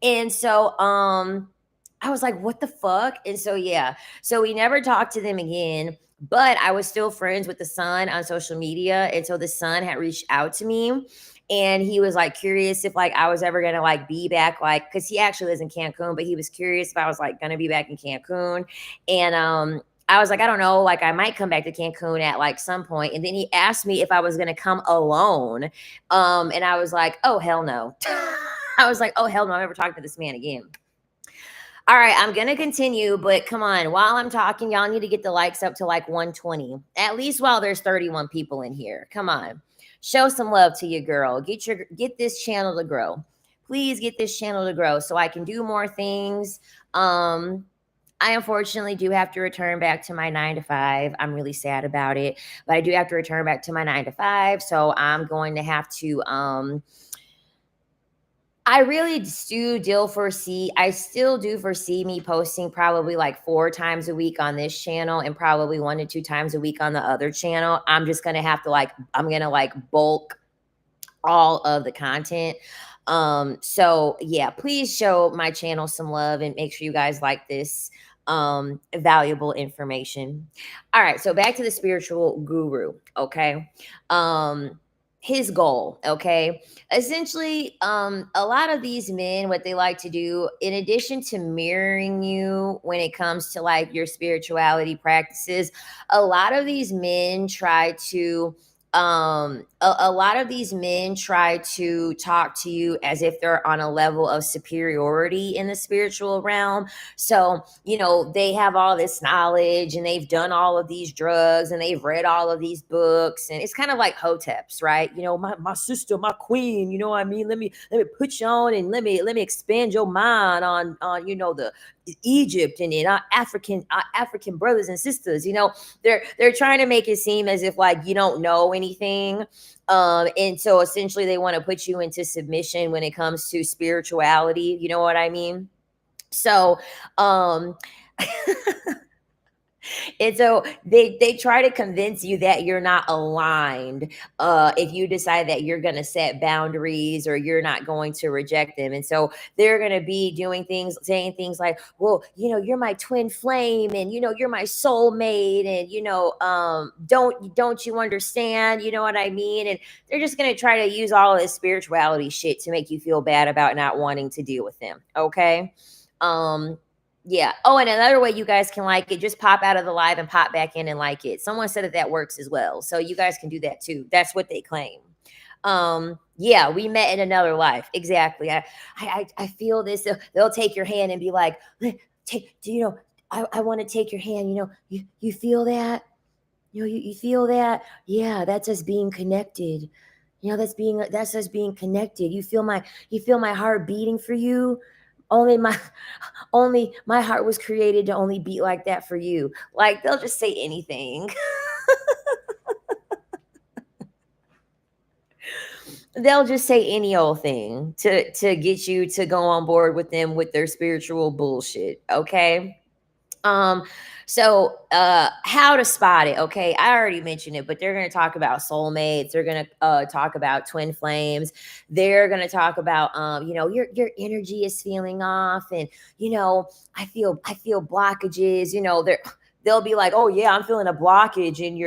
And so I was like, "What the fuck?" And so yeah, so we never talked to them again, but I was still friends with the son on social media. And so the son had reached out to me and he was like curious if like I was ever gonna like be back, like because he actually lives in Cancun, but he was curious if I was like gonna be back in Cancun. And I was like, "I don't know, like I might come back to Cancun at like some point." And then he asked me if I was gonna come alone. And I was like, "Oh hell no." I was like, "Oh hell no, I'm never talking to this man again." All right, I'm gonna continue, but come on, while I'm talking, y'all need to get the likes up to like 120. At least while there's 31 people in here. Come on. Show some love to your girl. Get this channel to grow. Please get this channel to grow so I can do more things. I unfortunately do have to return back to my 9 to 5. I'm really sad about it, but I do have to return back to my 9 to 5. So I'm going to have to I really I still do foresee me posting probably like 4 times a week on this channel and probably 1 to 2 times a week on the other channel. I'm just gonna have to like, I'm gonna like bulk all of the content. So yeah, please show my channel some love and make sure you guys like this valuable information. All right, so back to the spiritual guru, okay? His goal, okay? Essentially, a lot of these men, what they like to do, in addition to mirroring you when it comes to like your spirituality practices, a lot of these men try to a lot of these men try to talk to you as if they're on a level of superiority in the spiritual realm. So you know they have all this knowledge and they've done all of these drugs and they've read all of these books, and it's kind of like hoteps, right? You know, my sister, my queen, you know what I mean? Let me put you on and let me expand your mind on you know the Egypt and in our African brothers and sisters. You know, they're trying to make it seem as if like you don't know anything. And so essentially they want to put you into submission when it comes to spirituality. You know what I mean? So um and so they try to convince you that you're not aligned if you decide that you're going to set boundaries or you're not going to reject them. And so they're going to be doing things, saying things like, "Well, you know, you're my twin flame and you know you're my soulmate and you know don't you understand, you know what I mean?" And they're just going to try to use all of this spirituality shit to make you feel bad about not wanting to deal with them, okay? um yeah. Oh, and another way you guys can like it, just pop out of the live and pop back in and like it. Someone said that that works as well. So you guys can do that too. That's what they claim. Yeah, we met in another life. Exactly. I feel this. They'll take your hand and be like, take, do you know, I want to take your hand. You know, you feel that? You know, you feel that? Yeah, that's us being connected. You know, that's us being connected. You feel my heart beating for you. Only my only my heart was created to only beat like that for you. Like they'll just say anything. They'll just say any old thing to get you to go on board with them with their spiritual bullshit. Okay. Um, so how to spot it, okay? I already mentioned it, but they're gonna talk about soulmates, they're gonna talk about twin flames, they're gonna talk about your energy is feeling off, and I feel blockages, they'll be like, oh yeah, I'm feeling a blockage in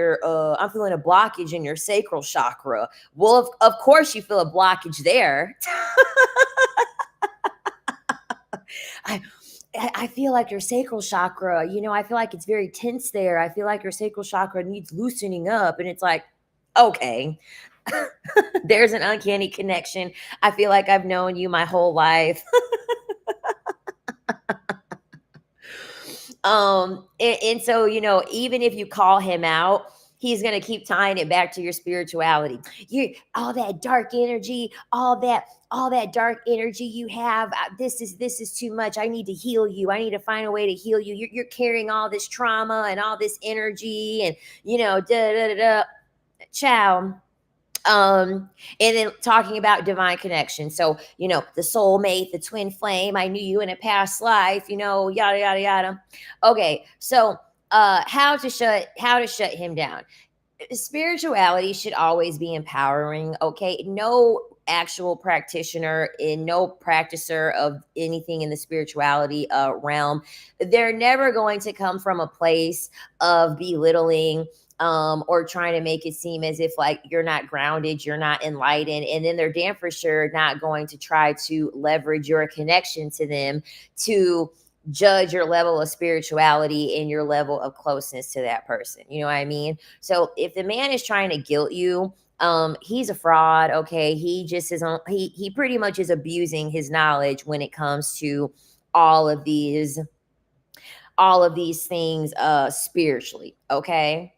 your sacral chakra. Well, of course you feel a blockage there. I, I feel like your sacral chakra, I feel like it's very tense there. I feel like your sacral chakra needs loosening up. And it's like, okay, there's an uncanny connection. I feel like I've known you my whole life. And so, even if you call him out, he's going to keep tying it back to your spirituality. You all that dark energy, all that dark energy you have, this is too much. I need to heal you. I need to find a way to heal you. You're carrying all this trauma and all this energy, and da da da da. Ciao. And then talking about divine connection. So, the soulmate, the twin flame, I knew you in a past life, yada yada yada. Okay, so how to shut him down. Spirituality should always be empowering, okay? No actual practitioner and no practicer of anything in the spirituality realm, they're never going to come from a place of belittling, or trying to make it seem as if like you're not grounded, you're not enlightened, and then they're damn for sure not going to try to leverage your connection to them to judge your level of spirituality and your level of closeness to that person. You know what I mean? So if the man is trying to guilt you, he's a fraud. Okay, he just is on. He pretty much is abusing his knowledge when it comes to all of these all of these things spiritually. Okay,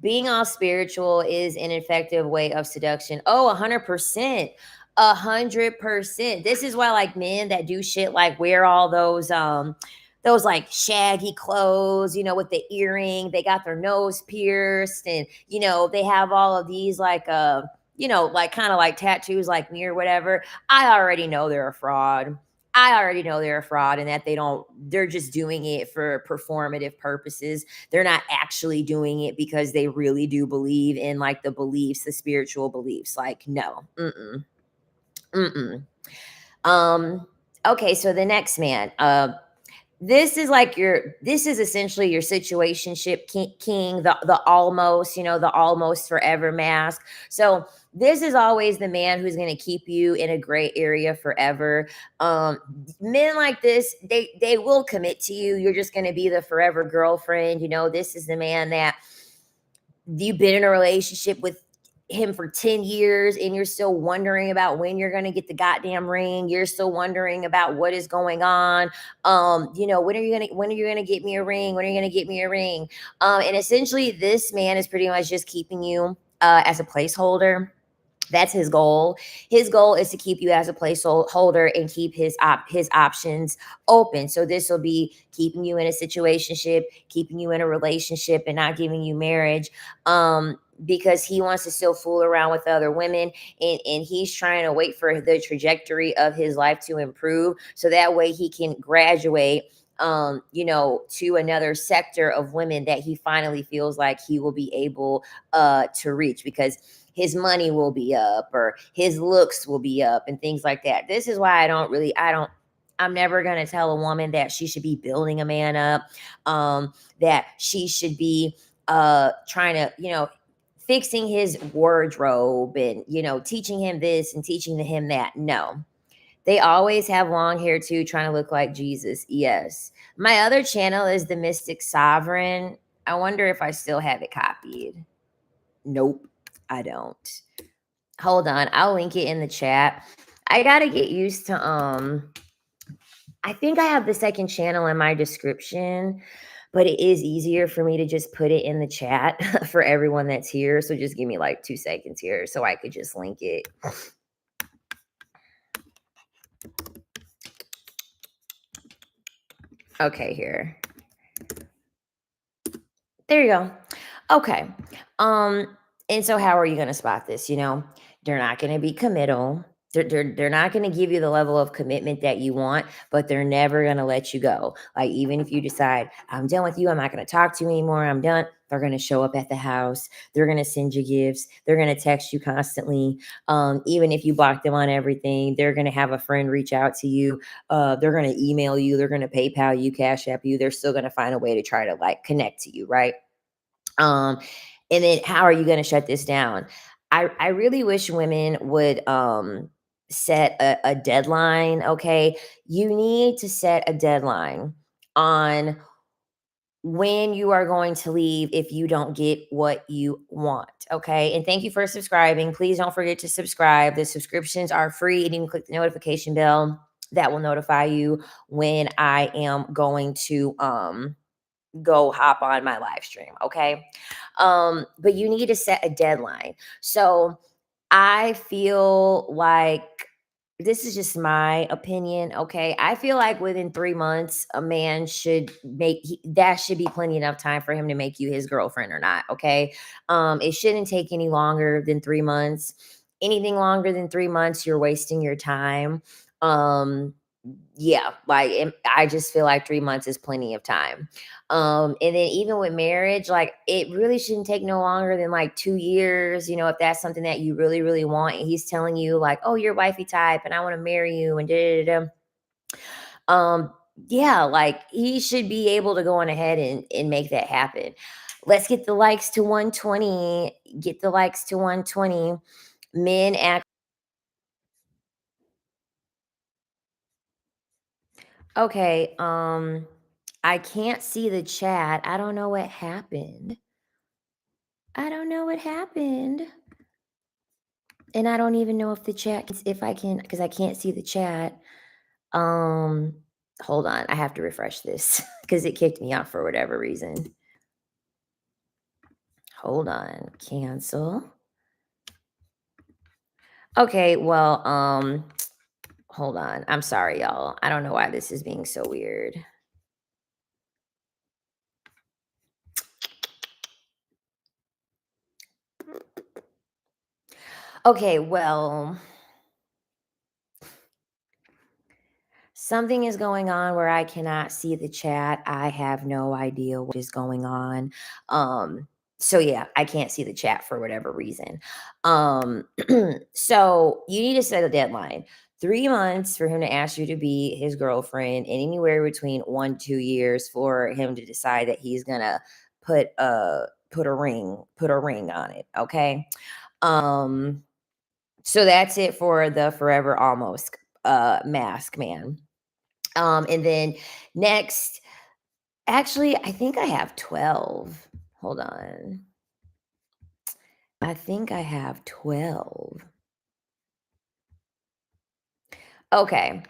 being all spiritual is an effective way of seduction. Oh, 100%. 100%. This is why like men that do shit like wear all those like shaggy clothes, with the earring, they got their nose pierced, and they have all of these like like kind of like tattoos like me or whatever. I already know they're a fraud. I already know they're a fraud, and that they're just doing it for performative purposes. They're not actually doing it because they really do believe in like the beliefs, the spiritual beliefs. Like, no. Mm-mm. Mm-mm. Um, okay, so the next man. This is essentially your situationship king, the almost forever mask. So this is always the man who's going to keep you in a gray area forever. um Men like this, they will commit to you. You're just going to be the forever girlfriend. This is the man that you've been in a relationship with him for 10 years, and you're still wondering about when you're going to get the goddamn ring. You're still wondering about what is going on. When are you going to get me a ring? When are you going to get me a ring? And essentially this man is pretty much just keeping you as a placeholder. That's his goal. His goal is to keep you as a placeholder and keep his options open. So this will be keeping you in a situationship, keeping you in a relationship, and not giving you marriage. Because he wants to still fool around with other women, and he's trying to wait for the trajectory of his life to improve so that way he can graduate to another sector of women that he finally feels like he will be able to reach, because his money will be up or his looks will be up and things like that. This is why I'm never going to tell a woman that she should be building a man up, that she should be trying to, fixing his wardrobe and, teaching him this and teaching him that. No. They always have long hair too, trying to look like Jesus. Yes. My other channel is the Mystic Sovereign. I wonder if I still have it copied. Nope, I don't. Hold on, I'll link it in the chat. I gotta get used to I think I have the second channel in my description, but it is easier for me to just put it in the chat for everyone that's here. So just give me like 2 seconds here so I could just link it. Okay, here. There you go. Okay. And so how are you gonna spot this? They're not gonna be committal. They're not gonna give you the level of commitment that you want, but they're never gonna let you go. Like, even if you decide, "I'm done with you, I'm not gonna talk to you anymore, I'm done," they're gonna show up at the house, they're gonna send you gifts, they're gonna text you constantly. Even if you block them on everything, they're gonna have a friend reach out to you, they're gonna email you, they're gonna PayPal you, Cash App you, they're still gonna find a way to try to, like, connect to you, right? Um, and then how are you gonna shut this down? I really wish women would set a deadline, okay? You need to set a deadline on when you are going to leave if you don't get what you want, okay? And thank you for subscribing. Please don't forget to subscribe. The subscriptions are free, and you can click the notification bell that will notify you when I am going to go hop on my live stream, okay? But you need to set a deadline. So I feel like this is just my opinion, okay? I feel like within 3 months, a man should that should be plenty enough time for him to make you his girlfriend or not, okay? It shouldn't take any longer than 3 months. Anything longer than 3 months, you're wasting your time. Um, yeah, like I just feel like 3 months is plenty of time. And then even with marriage, like it really shouldn't take no longer than like 2 years. If that's something that you really, really want, and he's telling you like, "Oh, you're wifey type, and I want to marry you," and da da da. Um, yeah, like he should be able to go on ahead and make that happen. Let's get the likes to 120. Get the likes to 120. Men act okay. I can't see the chat. I don't know what happened. I don't know what happened. And I don't even know if the chat if I can, because I can't see the chat. Um, Hold on. I have to refresh this because it kicked me off for whatever reason. Hold on. Cancel. Okay, well, hold on. I'm sorry, y'all. I don't know why this is being so weird. Okay, well, something is going on where I cannot see the chat. I have no idea what is going on. So yeah, I can't see the chat for whatever reason. Um, so you need to set a deadline. 3 months for him to ask you to be his girlfriend, and anywhere between 1 2 years for him to decide that he's gonna put a put a ring on it. Okay. Um, so that's it for the forever almost mask man. And then next, actually, I think I have 12. Hold on. I think I have 12. Okay.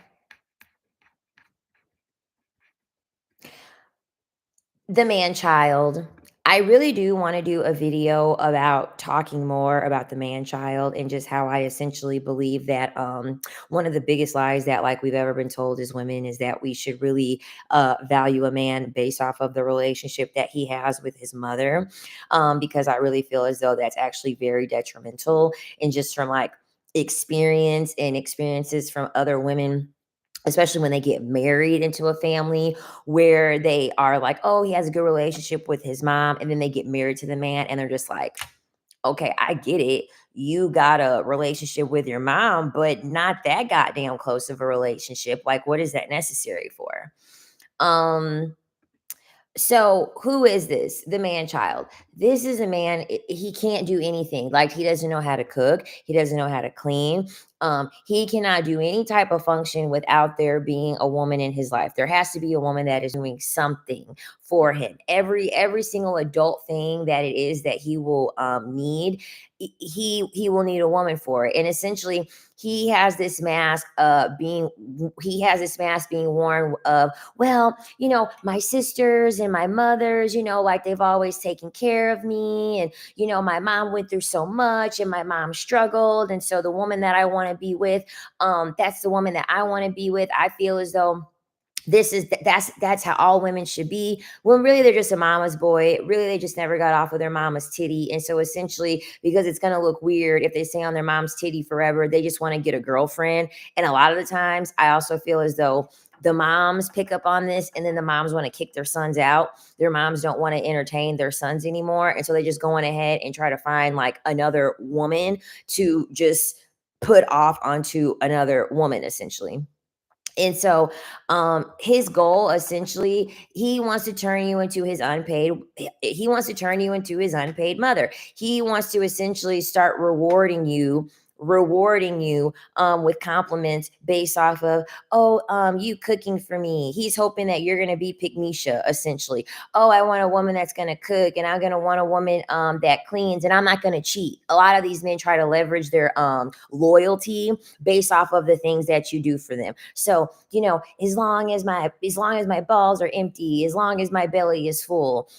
The man child. I really do want to do a video about talking more about the man child and just how I essentially believe that one of the biggest lies that like we've ever been told as women is that we should really value a man based off of the relationship that he has with his mother, because I really feel as though that's actually very detrimental, and just from like experience and experiences from other women, especially when they get married into a family where they are like, "Oh, he has a good relationship with his mom," and then they get married to the man and they're just like, "Okay, I get it. You got a relationship with your mom, but not that goddamn close of a relationship. Like, what is that necessary for?" Um so who is this? The man child. This is a man, he can't do anything. Like he doesn't know how to cook, he doesn't know how to clean. He cannot do any type of function without there being a woman in his life. There has to be a woman that is doing something for him. Every single adult thing that it is that he will need, he will need a woman for it. And essentially he has this mask being worn of, well, my sisters and my mothers, like they've always taken care of me. And, my mom went through so much and my mom struggled. And so the woman that I want to be with, that's the woman that I want to be with. I feel as though That's how all women should be, when really they're just a mama's boy. Really, they just never got off of their mama's titty. And so essentially, because it's going to look weird if they stay on their mom's titty forever, they just want to get a girlfriend. And a lot of the times I also feel as though the moms pick up on this, and then the moms want to kick their sons out. Their moms don't want to entertain their sons anymore, and so they just go on ahead and try to find like another woman to just put off onto another woman, essentially. And so his goal, essentially, he wants to turn you into his unpaid, he wants to turn you into his unpaid mother. He wants to essentially start rewarding you with compliments based off of, oh, you cooking for me. He's hoping that you're going to be Pygmisha, essentially. Oh, I want a woman that's going to cook, and I'm going to want a woman that cleans, and I'm not going to cheat. A lot of these men try to leverage their loyalty based off of the things that you do for them. So, as long as my balls are empty, as long as my belly is full,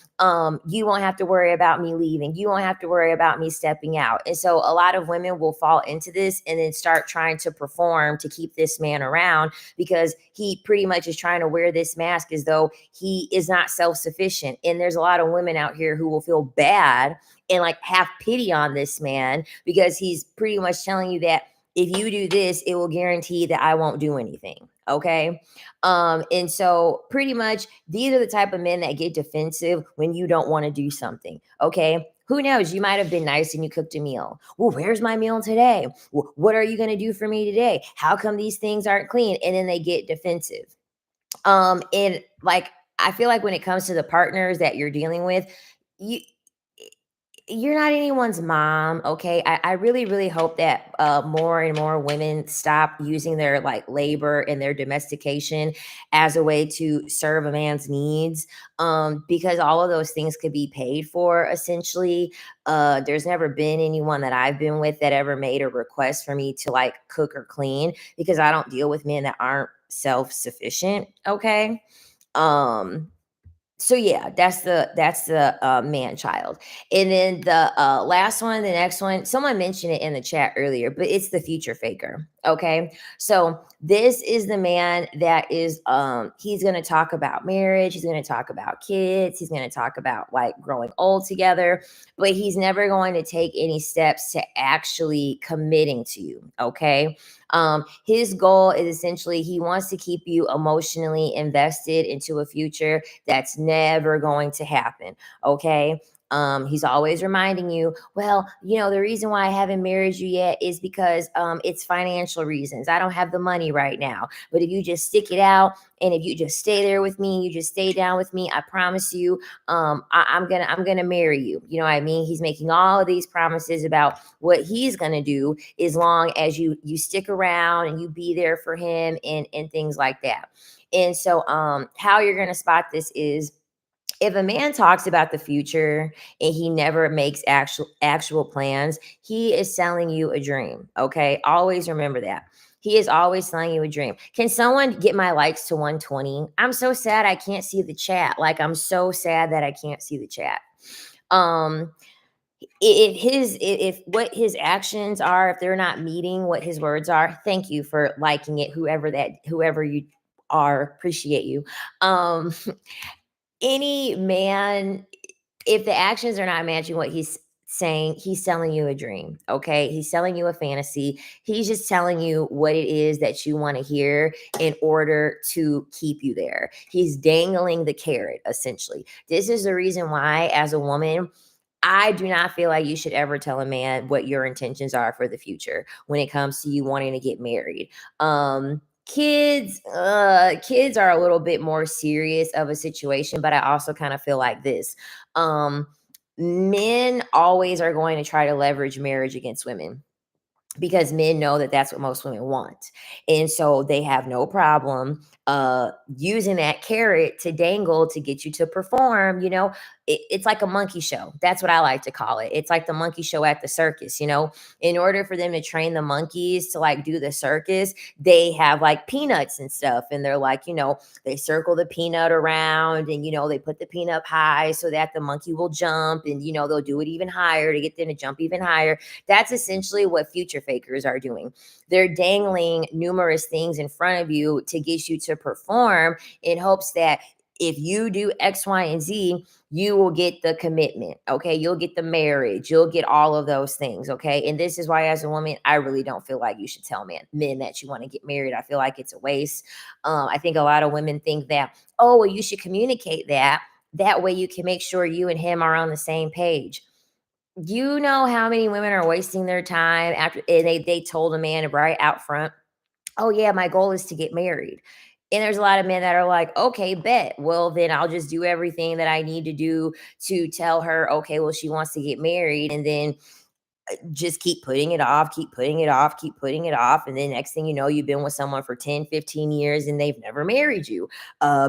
you won't have to worry about me leaving. You won't have to worry about me stepping out. And so a lot of women will fall into this and then start trying to perform to keep this man around, because he pretty much is trying to wear this mask as though he is not self-sufficient. And there's a lot of women out here who will feel bad and like have pity on this man, because he's pretty much telling you that if you do this, it will guarantee that I won't do anything. Okay. And so pretty much these are the type of men that get defensive when you don't want to do something. Okay. Who knows? You might have been nice and you cooked a meal. Well, where's my meal today? What are you going to do for me today? How come these things aren't clean? And then they get defensive. And like, I feel like when it comes to the partners that you're dealing with, you you're not anyone's mom. Okay. I really, really hope that more and more women stop using their like labor and their domestication as a way to serve a man's needs, because all of those things could be paid for, essentially. There's never been anyone that I've been with that ever made a request for me to like cook or clean, because I don't deal with men that aren't self-sufficient. Okay. um so yeah, that's the man child. And then the last one, the next one, someone mentioned it in the chat earlier, but it's the future faker. Okay. So this is the man that is he's going to talk about marriage, he's going to talk about kids, he's going to talk about like growing old together, but he's never going to take any steps to actually committing to you. Okay. His goal is essentially he wants to keep you emotionally invested into a future that's never going to happen. Okay. He's always reminding you, well, the reason why I haven't married you yet is because it's financial reasons. I don't have the money right now. But if you just stick it out, and if you just stay there with me, you just stay down with me, I promise you, I'm gonna marry you. You know what I mean? He's making all of these promises about what he's gonna do as long as you stick around and you be there for him, and things like that. And so how you're gonna spot this is, if a man talks about the future and he never makes actual plans, he is selling you a dream. Okay, always remember that. He is always selling you a dream. Can someone get my likes to 120? I'm so sad I can't see the chat. Like, I'm so sad that I can't see the chat. um if what his actions are, if they're not meeting what his words are, thank you for liking it, whoever you are, appreciate you. um any man, if the actions are not matching what he's saying, he's selling you a dream. Okay. He's selling you a fantasy. He's just telling you what it is that you want to hear in order to keep you there. He's dangling the carrot, essentially. This is the reason why, as a woman, I do not feel like you should ever tell a man what your intentions are for the future when it comes to you wanting to get married. Kids are a little bit more serious of a situation, but I also kind of feel like this. Um, Men always are going to try to leverage marriage against women, because men know that that's what most women want. And so they have no problem using that carrot to dangle to get you to perform. it's like a monkey show. That's what I like to call it. It's like the monkey show at the circus, you know. In order for them to train the monkeys to like do the circus, they have like peanuts and stuff. And they're like, you know, they circle the peanut around and, you know, they put the peanut high so that the monkey will jump and, you know, they'll do it even higher to get them to jump even higher. That's essentially what future fakers are doing. They're dangling numerous things in front of you to get you to perform in hopes that if you do X, Y, and Z, you will get the commitment. Okay. You'll get the marriage. You'll get all of those things. Okay. And this is why, as a woman, I really don't feel like you should tell men that you want to get married. I feel like it's a waste. I think a lot of women think that, oh, well, you should communicate that. That way you can make sure you and him are on the same page. You know how many women are wasting their time after they told a man right out front, oh yeah, my goal is to get married. And there's a lot of men that are like, okay, bet. Well, then I'll just do everything that I need to do to tell her, okay, well, she wants to get married. And then just keep putting it off, keep putting it off, keep putting it off. And then next thing you know, you've been with someone for 10, 15 years and they've never married you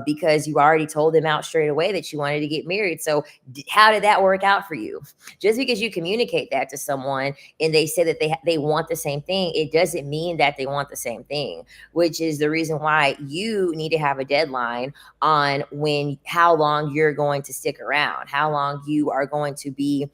because you already told them out straight away that you wanted to get married. So how did that work out for you? Just because you communicate that to someone and they say that they want the same thing, it doesn't mean that they want the same thing, which is the reason why you need to have a deadline on how long you're going to stick around, how long you are going to be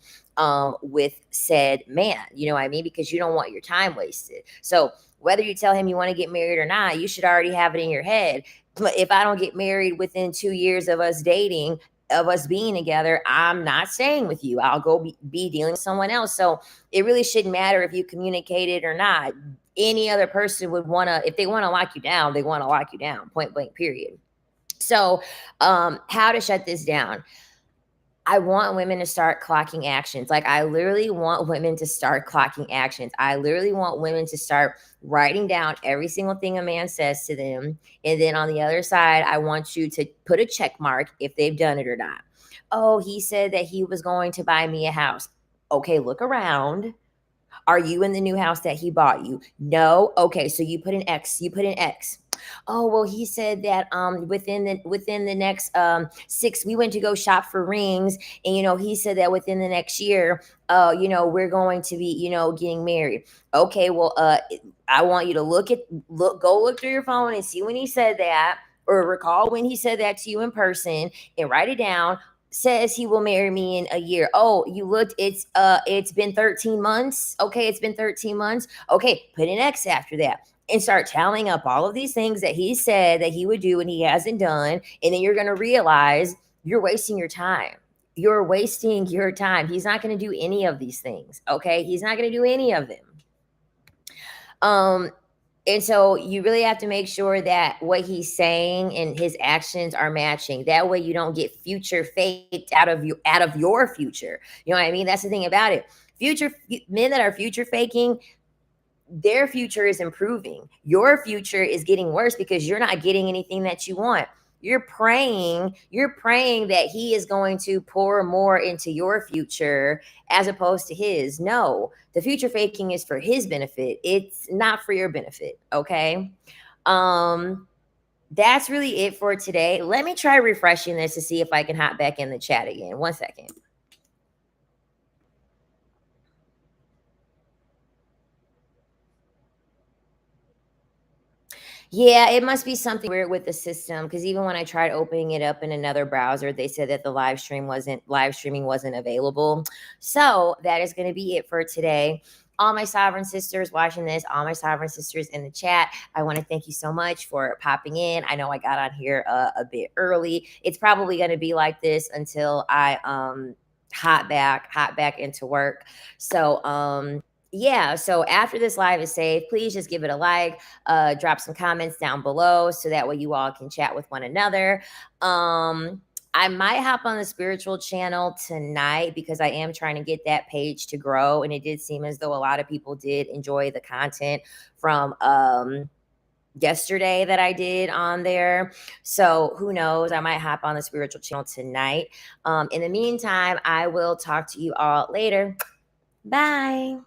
with said man. You know what I mean? Because you don't want your time wasted. So whether you tell him you want to get married or not, you should already have it in your head. But if I don't get married within 2 years of us dating, of us being together, I'm not staying with you. I'll go be dealing with someone else. So it really shouldn't matter if you communicate it or not. Any other person would want to, if they want to lock you down, they want to lock you down, point blank, period. So, how to shut this down? I want women to start clocking actions. Like, I literally want women to start clocking actions. I literally want women to start writing down every single thing a man says to them. And then on the other side, I want you to put a check mark if they've done it or not. Oh, he said that he was going to buy me a house. Okay, look around. Are you in the new house that he bought you? No. Okay, so you put an X. You put an X. Oh, well, he said that within the next 6, we went to go shop for rings, and he said that within the next year, we're going to be, getting married. Okay, well, I want you to go look through your phone and see when he said that, or recall when he said that to you in person, and write it down. Says he will marry me in a year. Oh, you looked, it's been 13 months. Okay, it's been 13 months. Okay, put an X after that and start tallying up all of these things that he said that he would do and he hasn't done. And then you're going to realize you're wasting your time. You're wasting your time. He's not going to do any of these things. Okay, he's not going to do any of them. And so you really have to make sure that what he's saying and his actions are matching. That way you don't get future faked out of your future. You know what I mean? That's the thing about it. Men that are future faking, their future is improving. Your future is getting worse because you're not getting anything that you want. You're praying that he is going to pour more into your future as opposed to his. No, the future faking is for his benefit. It's not for your benefit. Okay. That's really it for today. Let me try refreshing this to see if I can hop back in the chat again. 1 second. Yeah, it must be something weird with the system because even when I tried opening it up in another browser, they said that the live streaming wasn't available. So that is going to be it for today. All my sovereign sisters watching this, all my sovereign sisters in the chat, I want to thank you so much for popping in. I know I got on here a bit early. It's probably going to be like this until I hop back into work. So yeah, so after this live is saved, please just give it a like, drop some comments down below so that way you all can chat with one another. I might hop on the spiritual channel tonight because I am trying to get that page to grow, and it did seem as though a lot of people did enjoy the content from yesterday that I did on there. So who knows, I might hop on the spiritual channel tonight. In the meantime, I will talk to you all later. Bye.